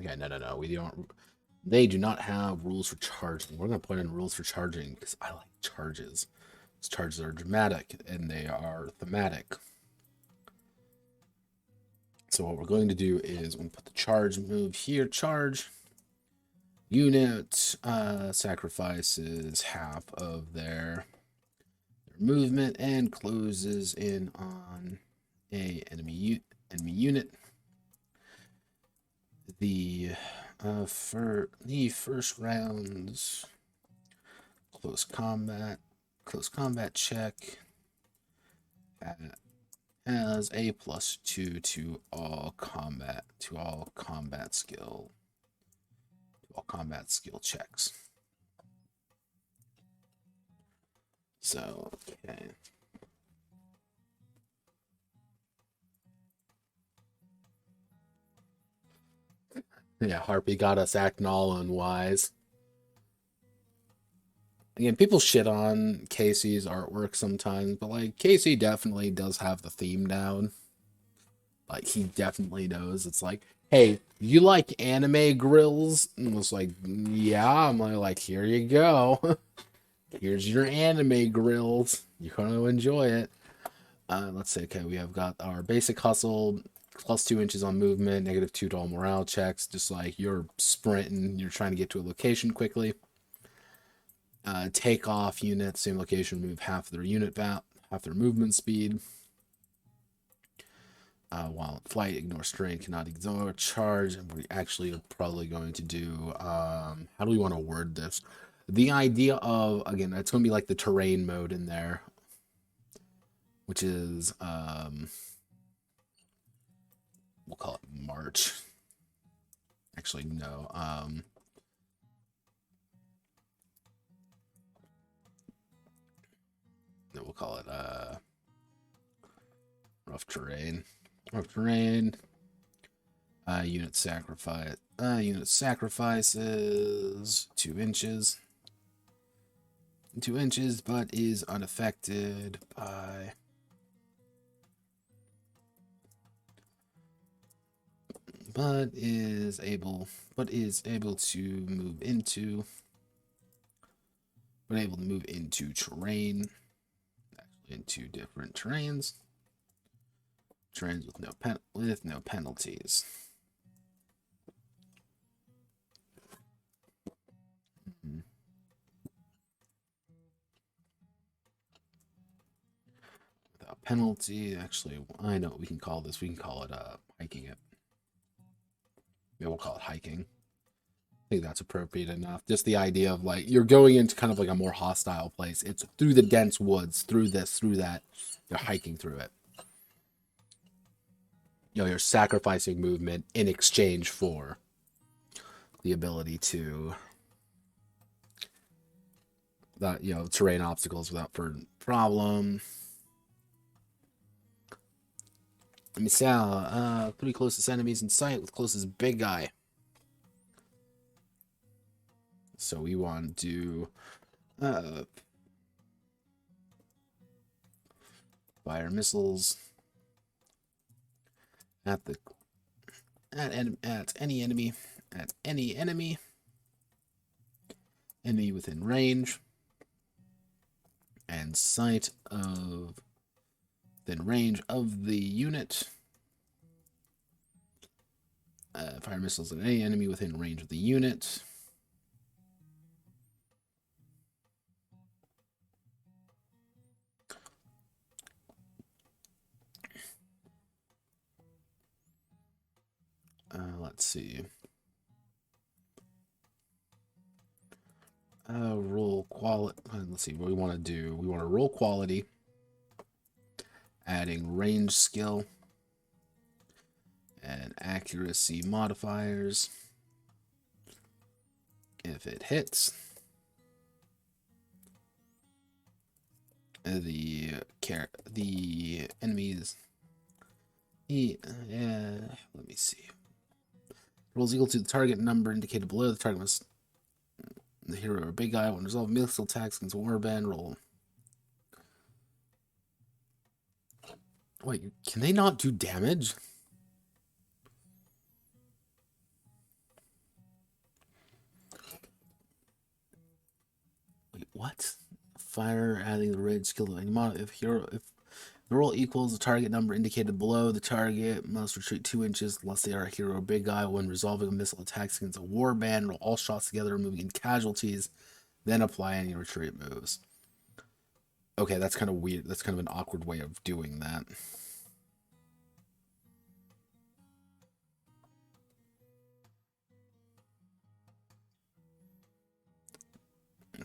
Okay, no. We don't. They do not have rules for charging. We're going to put in rules for charging because I like charges. These charges are dramatic and they are thematic. So what we're going to do is we'll put the charge move here. Charge. Unit sacrifices half of their movement and closes in on a enemy unit. For the first round's close combat check has a +2 to all combat skill checks. So, okay. Yeah, Harpy got us acting all unwise. Again, people shit on Casey's artwork sometimes, but like Casey definitely does have the theme down. Like he definitely knows. It's like, hey, you like anime grills? And it's like, yeah. I'm like, here you go. Here's your anime grills. You're gonna enjoy it. Let's say, okay, we have got our basic hustle, +2 inches on movement, -2 to all morale checks. Just like you're sprinting, you're trying to get to a location quickly. Take off unit, same location, move half their half their movement speed. While in flight, ignore strain, cannot ignore charge. And we actually are probably going to do, how do we want to word this? The idea of, again, it's going to be like the terrain mode in there, which is, we'll call it March. Actually, no. No, we'll call it, rough terrain. Rough terrain. Unit sacrifices 2 inches. 2 inches, but is unaffected by but is able to move into terrain, actually into different terrains with no penalties. Without penalty, actually, I know what we can call this. We can call it hiking it. Yeah, we'll call it hiking. I think that's appropriate enough. Just the idea of like you're going into kind of like a more hostile place. It's through the dense woods, through this, through that. You're hiking through it. You know, you're sacrificing movement in exchange for the ability to terrain obstacles without further problem. Let me see. Pretty closest enemies in sight with closest big guy. So we want to do fire missiles at any enemy within range and sight of within range of the unit. Fire missiles at any enemy within range of the unit. Let's see. Roll quality. Let's see what we want to do. We want to roll quality, adding range skill and accuracy modifiers. If it hits, the enemies. Let me see. Rolls equal to the target number indicated below. The target must the hero or big guy when resolve missile attacks against a warband. Roll. Wait, can they not do damage? what? Fire adding the rage skill to any model. If the roll equals the target number indicated below, the target must retreat 2 inches unless they are a hero or big guy. When resolving a missile attacks against a warband, roll all shots together, removing any casualties, then apply any retreat moves. Okay, that's kind of weird. That's kind of an awkward way of doing that.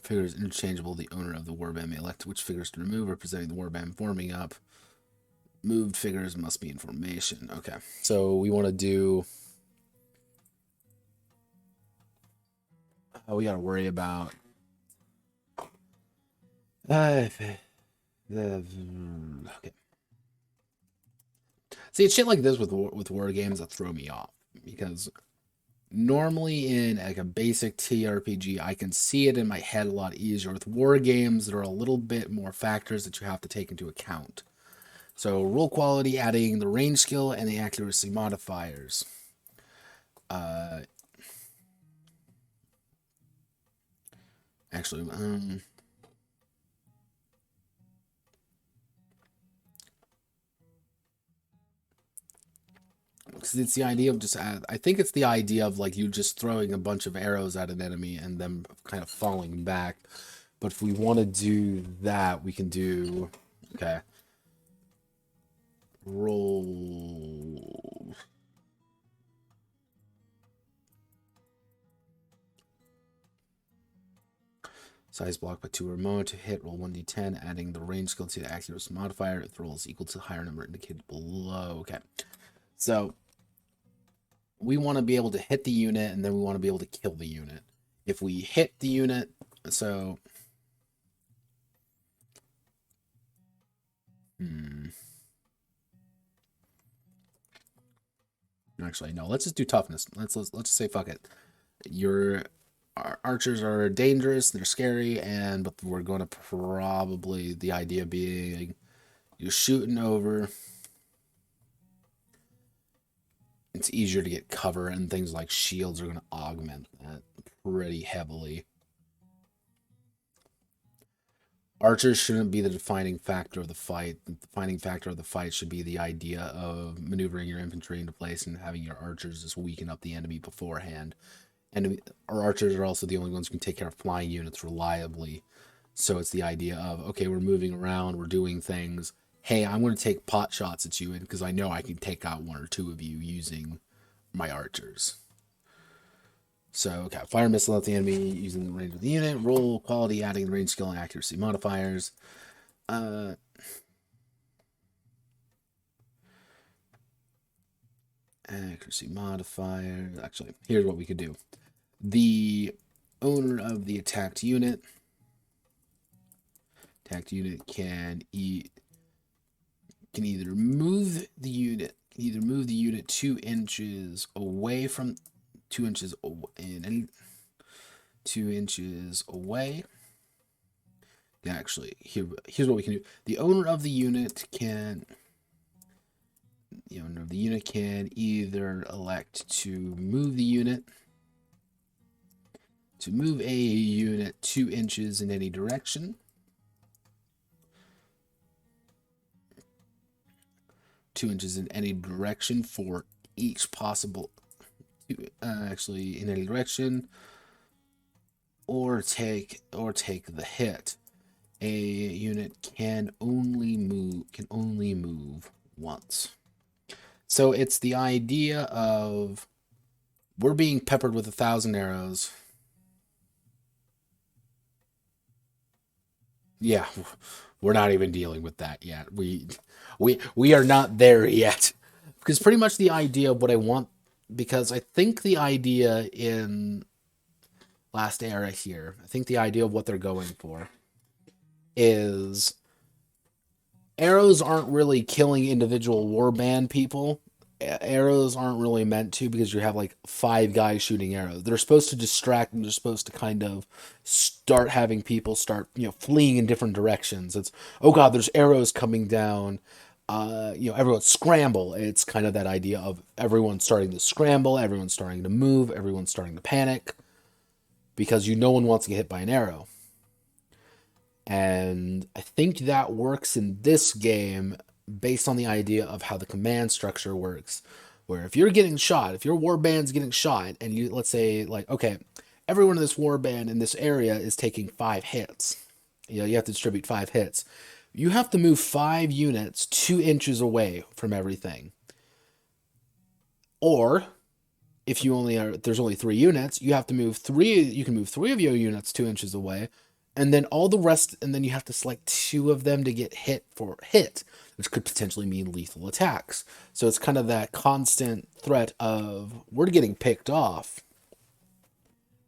Figure is interchangeable. The owner of the warband may elect which figures to remove, representing the warband forming up. Moved figures must be in formation. Okay, so we want to do... we got to worry about... okay. See, it's shit like this with war games that throw me off, because normally in like a basic TRPG, I can see it in my head a lot easier. With war games, there are a little bit more factors that you have to take into account. So roll quality, adding the range skill and the accuracy modifiers. Actually, because it's the idea of just I think it's the idea of like you just throwing a bunch of arrows at an enemy and them kind of falling back. But if we want to do that, we can do... okay. Roll... size block by 2 or more to hit. Roll 1d10, adding the range skill to the accuracy modifier. If the roll is equal to the higher number indicated below. Okay. So we want to be able to hit the unit, and then we want to be able to kill the unit. If we hit the unit, so... actually, no, let's just do toughness. Let's just say fuck it. Your archers are dangerous, they're scary, but we're going to probably, the idea being you're shooting over, it's easier to get cover, and things like shields are going to augment that pretty heavily. Archers shouldn't be the defining factor of the fight. The defining factor of the fight should be the idea of maneuvering your infantry into place and having your archers just weaken up the enemy beforehand. And our archers are also the only ones who can take care of flying units reliably. So it's the idea of, okay, we're moving around, we're doing things. Hey, I'm going to take pot shots at you because I know I can take out 1 or 2 of you using my archers. So, okay, fire missile at the enemy using the range of the unit. Roll quality, adding the range skill and accuracy modifiers. Accuracy modifier. Actually, here's what we could do. The owner of the attacked unit can either move the unit 2 inches away from 2 inches in any 2 inches away. Actually, here's what we can do. The owner of the unit can either elect to move the unit, to move a unit 2 inches in any direction, 2 inches in any direction for each possible, actually in any direction, or take the hit. A unit can only move once. So it's the idea of we're being peppered with 1,000 arrows. Yeah, we're not even dealing with that yet. We are not there yet. Because pretty much the idea of what I want, because I think the idea in Last Era here, I think the idea of what they're going for is arrows aren't really killing individual warband people. Arrows aren't really meant to, because you have like 5 guys shooting arrows. They're supposed to distract, and they're supposed to kind of start having people start, fleeing in different directions. It's, oh god, there's arrows coming down. Everyone scramble. It's kind of that idea of everyone starting to scramble, everyone's starting to move, everyone's starting to panic, because no one wants to get hit by an arrow. And I think that works in this game based on the idea of how the command structure works. Where if you're getting shot, if your warband's getting shot, and you, let's say, like, okay, everyone in this warband in this area is taking 5 hits. You know, you have to distribute 5 hits. You have to move 5 units 2 inches away from everything. Or if you only are, there's only 3 units, you have to move three. You can move 3 of your units 2 inches away, and then all the rest, and then you have to select 2 of them to get hit for hit, which could potentially mean lethal attacks. So it's kind of that constant threat of we're getting picked off,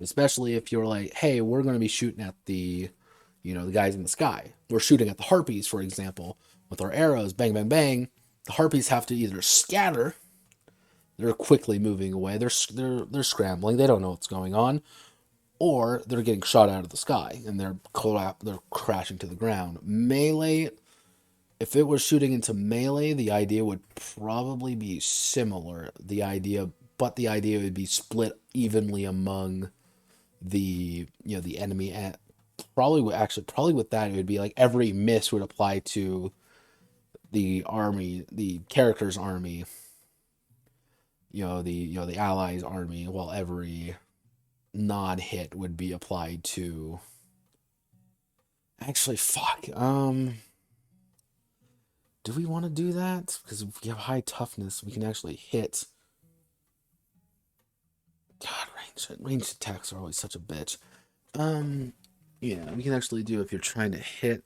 especially if you're like, hey, we're going to be shooting at the, the guys in the sky. We're shooting at the harpies, for example, with our arrows, bang, bang, bang. The harpies have to either scatter. They're quickly moving away. They're scrambling. They don't know what's going on, or they're getting shot out of the sky and they're crashing to the ground. Melee. If it was shooting into melee, the idea would probably be similar. The idea would be split evenly among the enemy. And probably with that it would be like every miss would apply to the army, the character's army, the allies' army, while every non-hit would be applied to. Actually, fuck. Do we want to do that? Because if we have high toughness, we can actually hit. God, ranged attacks are always such a bitch. Yeah, we can actually do if you're trying to hit.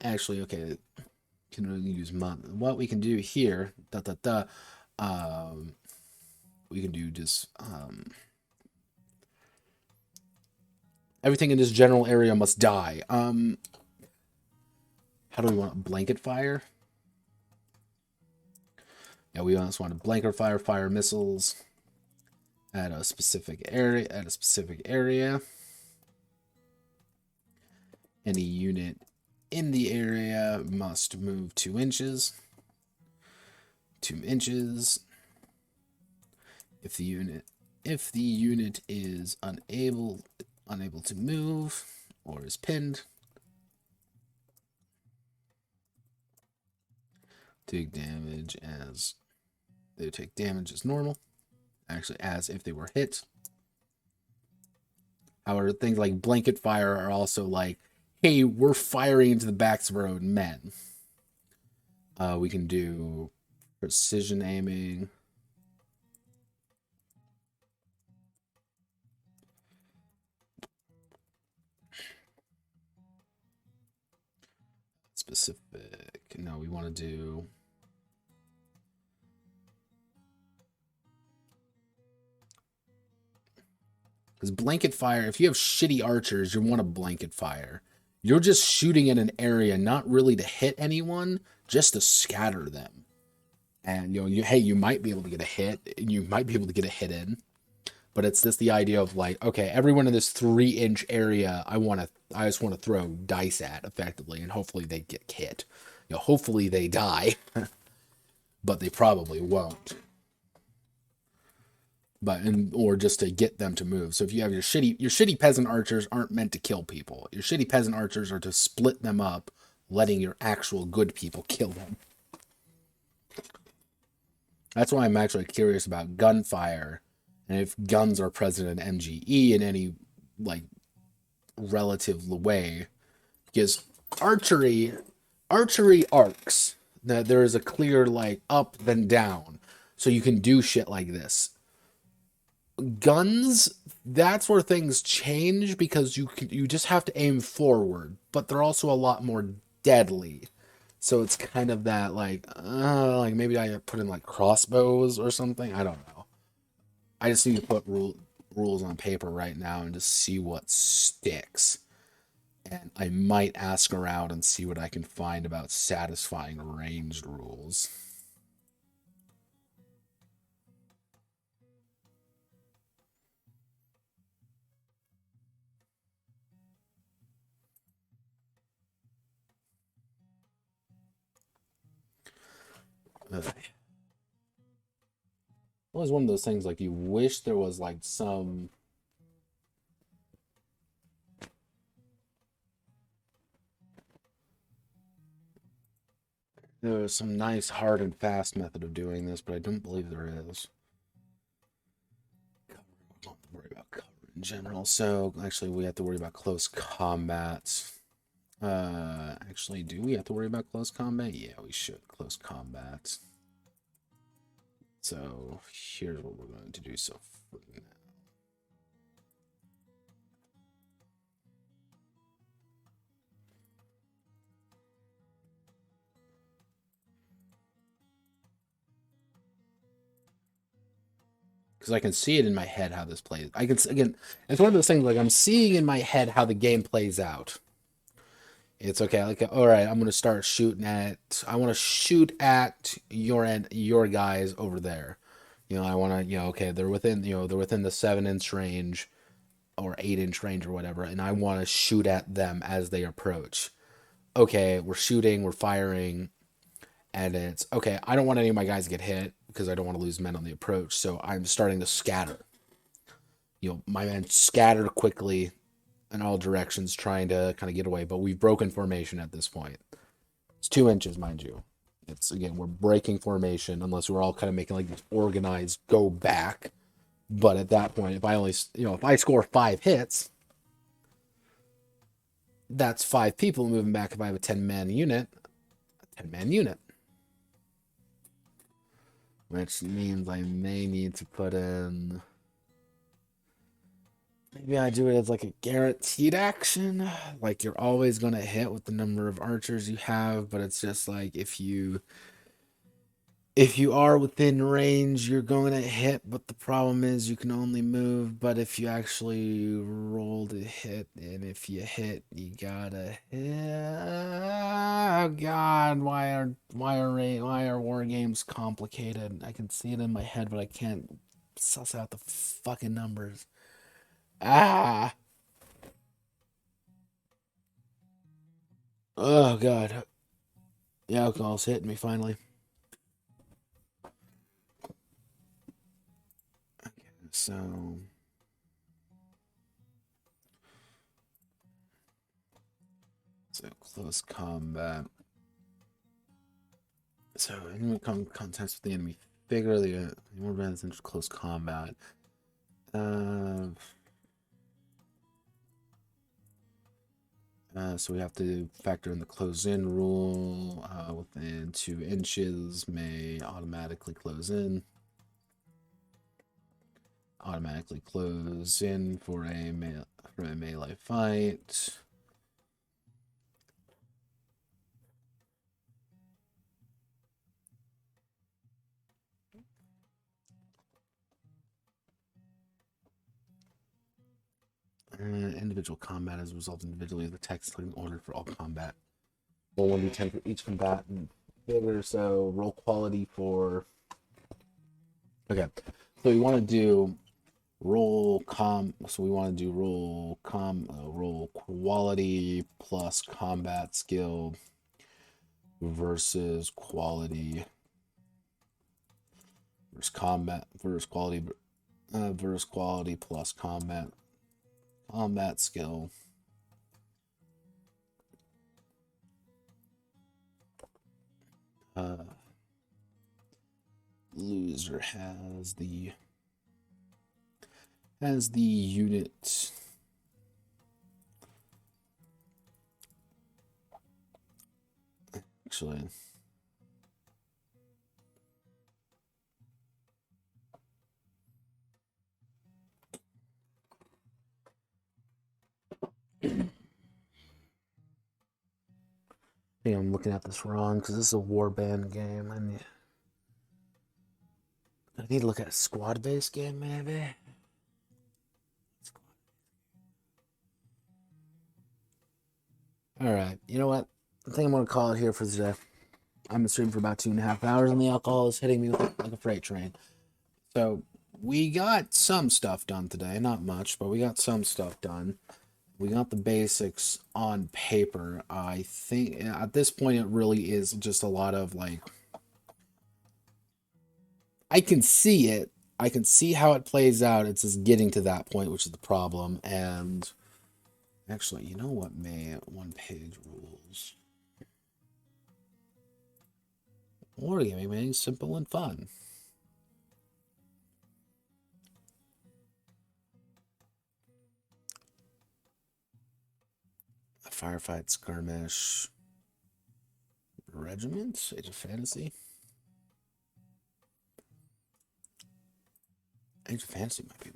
Actually, okay, can really use what we can do here. We can do just everything in this general area must die. How do we want blanket fire? Yeah, we just want to blanket fire missiles at a specific area. Any unit in the area must move 2 inches. 2 inches. If the unit is unable to move or is pinned, take damage as normal. Actually, as if they were hit. However, things like blanket fire are also like, hey, we're firing into the backs of our own men. We can do precision aiming. Specific. No, we want to do. Because blanket fire, if you have shitty archers, you want to blanket fire. You're just shooting in an area, not really to hit anyone, just to scatter them. And you might be able to get a hit, and you might be able to get a hit in. But it's just the idea of like, okay, everyone in this 3-inch area, I just want to throw dice at effectively, and hopefully they get hit. Hopefully they die, but they probably won't. Or just to get them to move. So if you have your shitty peasant archers aren't meant to kill people. Your shitty peasant archers are to split them up, letting your actual good people kill them. That's why I'm actually curious about gunfire, and if guns are present in MGE in any like relative way, because archery arcs. That there is a clear like up then down, so you can do shit like this. Guns, that's where things change because you just have to aim forward, but they're also a lot more deadly. So it's kind of that like maybe I put in like crossbows or something. I don't know. I just need to put rules on paper right now and just see what sticks. And I might ask around and see what I can find about satisfying ranged rules. It was one of those things like you wish there was like some There's some nice hard and fast method of doing this, but I don't believe there is. Cover, we don't have to worry about cover in general. So actually, we have to worry about close combat. Actually, do we have to worry about close combat? Yeah, we should. Close combat. So here's what we're going to do. So for now. Because I can see it in my head how this plays. I can, again, it's one of those things like I'm seeing in my head how the game plays out. It's okay. Like, all right, I'm gonna start shooting at. I want to shoot at your guys over there. I want to. Okay, they're within. They're within the 7-inch range, or 8-inch range, or whatever, and I want to shoot at them as they approach. Okay, we're shooting, we're firing, and it's okay. I don't want any of my guys to get hit because I don't want to lose men on the approach. So I'm starting to scatter. My men scatter quickly in all directions, trying to kind of get away. But we've broken formation at this point. It's 2 inches, mind you. It's again, we're breaking formation unless we're all kind of making like this organized go back. But at that point, if I only, if I score 5 hits, that's 5 people moving back. If I have a 10-man unit, which means I may need to put in. Maybe I do it as like a guaranteed action. Like you're always going to hit with the number of archers you have, but it's just like if you are within range, you're going to hit, but the problem is you can only move. But if you actually roll to hit, and if you hit, you gotta hit. Oh God, why are war games complicated? I can see it in my head, but I can't suss out the fucking numbers. Ah. Oh God. The alcohol's hitting me finally. Okay, so close combat. So enemy contacts with the enemy figure the more advanced into close combat. So we have to factor in the close-in rule. Within 2 inches may automatically close in. Automatically close in for a melee fight. Individual combat as a result individually of the text in order for all combat. Roll 1d10 for each combatant figure. So roll quality for. Okay, so we want to do roll quality plus combat skill versus quality versus quality plus combat skill. Loser has the unit. Actually, I think I'm looking at this wrong because this is a warband game. I need to look at a squad-based game, maybe. All right, you know what? I think I'm gonna call it here for today. I'm streaming for about 2.5 hours, and the alcohol is hitting me like a freight train. So we got some stuff done today, not much, but we got some stuff done. We got the basics on paper. I think at this point it really is just a lot of like, I can see it. I can see how it plays out. It's just getting to that point, which is the problem. And actually, you know what? One-page rules. Wargaming being simple and fun. A firefight skirmish regiment, Age of Fantasy. Age of Fantasy might be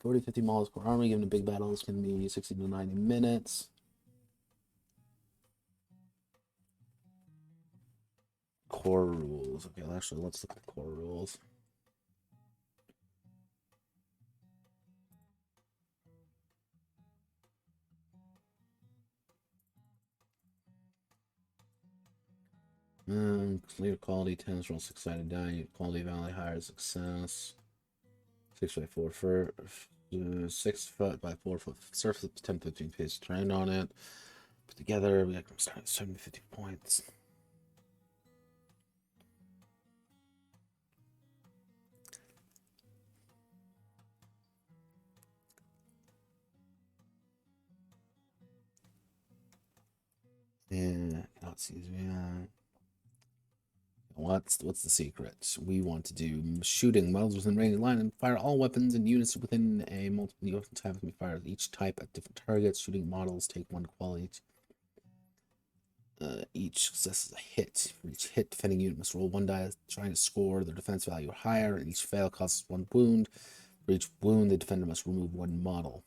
40-50 models per army. Given a big battle, this can be 60 to 90 minutes. Core rules. Okay, actually, let's look at core rules. Clear quality, 10 roll 6 sided die, quality value higher success. 6x4 for 6 foot by 4 foot surface, 10-15 pace terrain on it. Put together, we got to start at 750 points. Yeah, not see. What's the secret? We want to do shooting models within range of line and fire all weapons and units within a multiple weapon type can be fired each type at different targets. Shooting models take 1 quality. Each success is a hit. For each hit, defending unit must roll 1 die trying to score their defense value higher, and each fail costs 1 wound. For each wound, the defender must remove 1 model.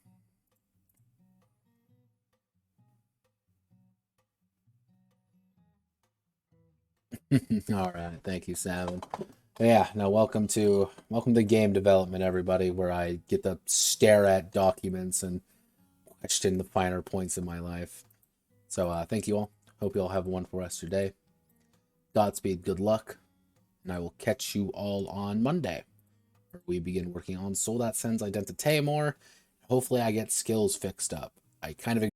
All right, thank you, Sam. Yeah, now welcome to game development, everybody, where I get to stare at documents and question the finer points in my life. So thank you all. Hope you all have a wonderful rest of your day. Godspeed, good luck, and I will catch you all on Monday, where we begin working on Soldat Sens Identité more. Hopefully I get skills fixed up. I kind of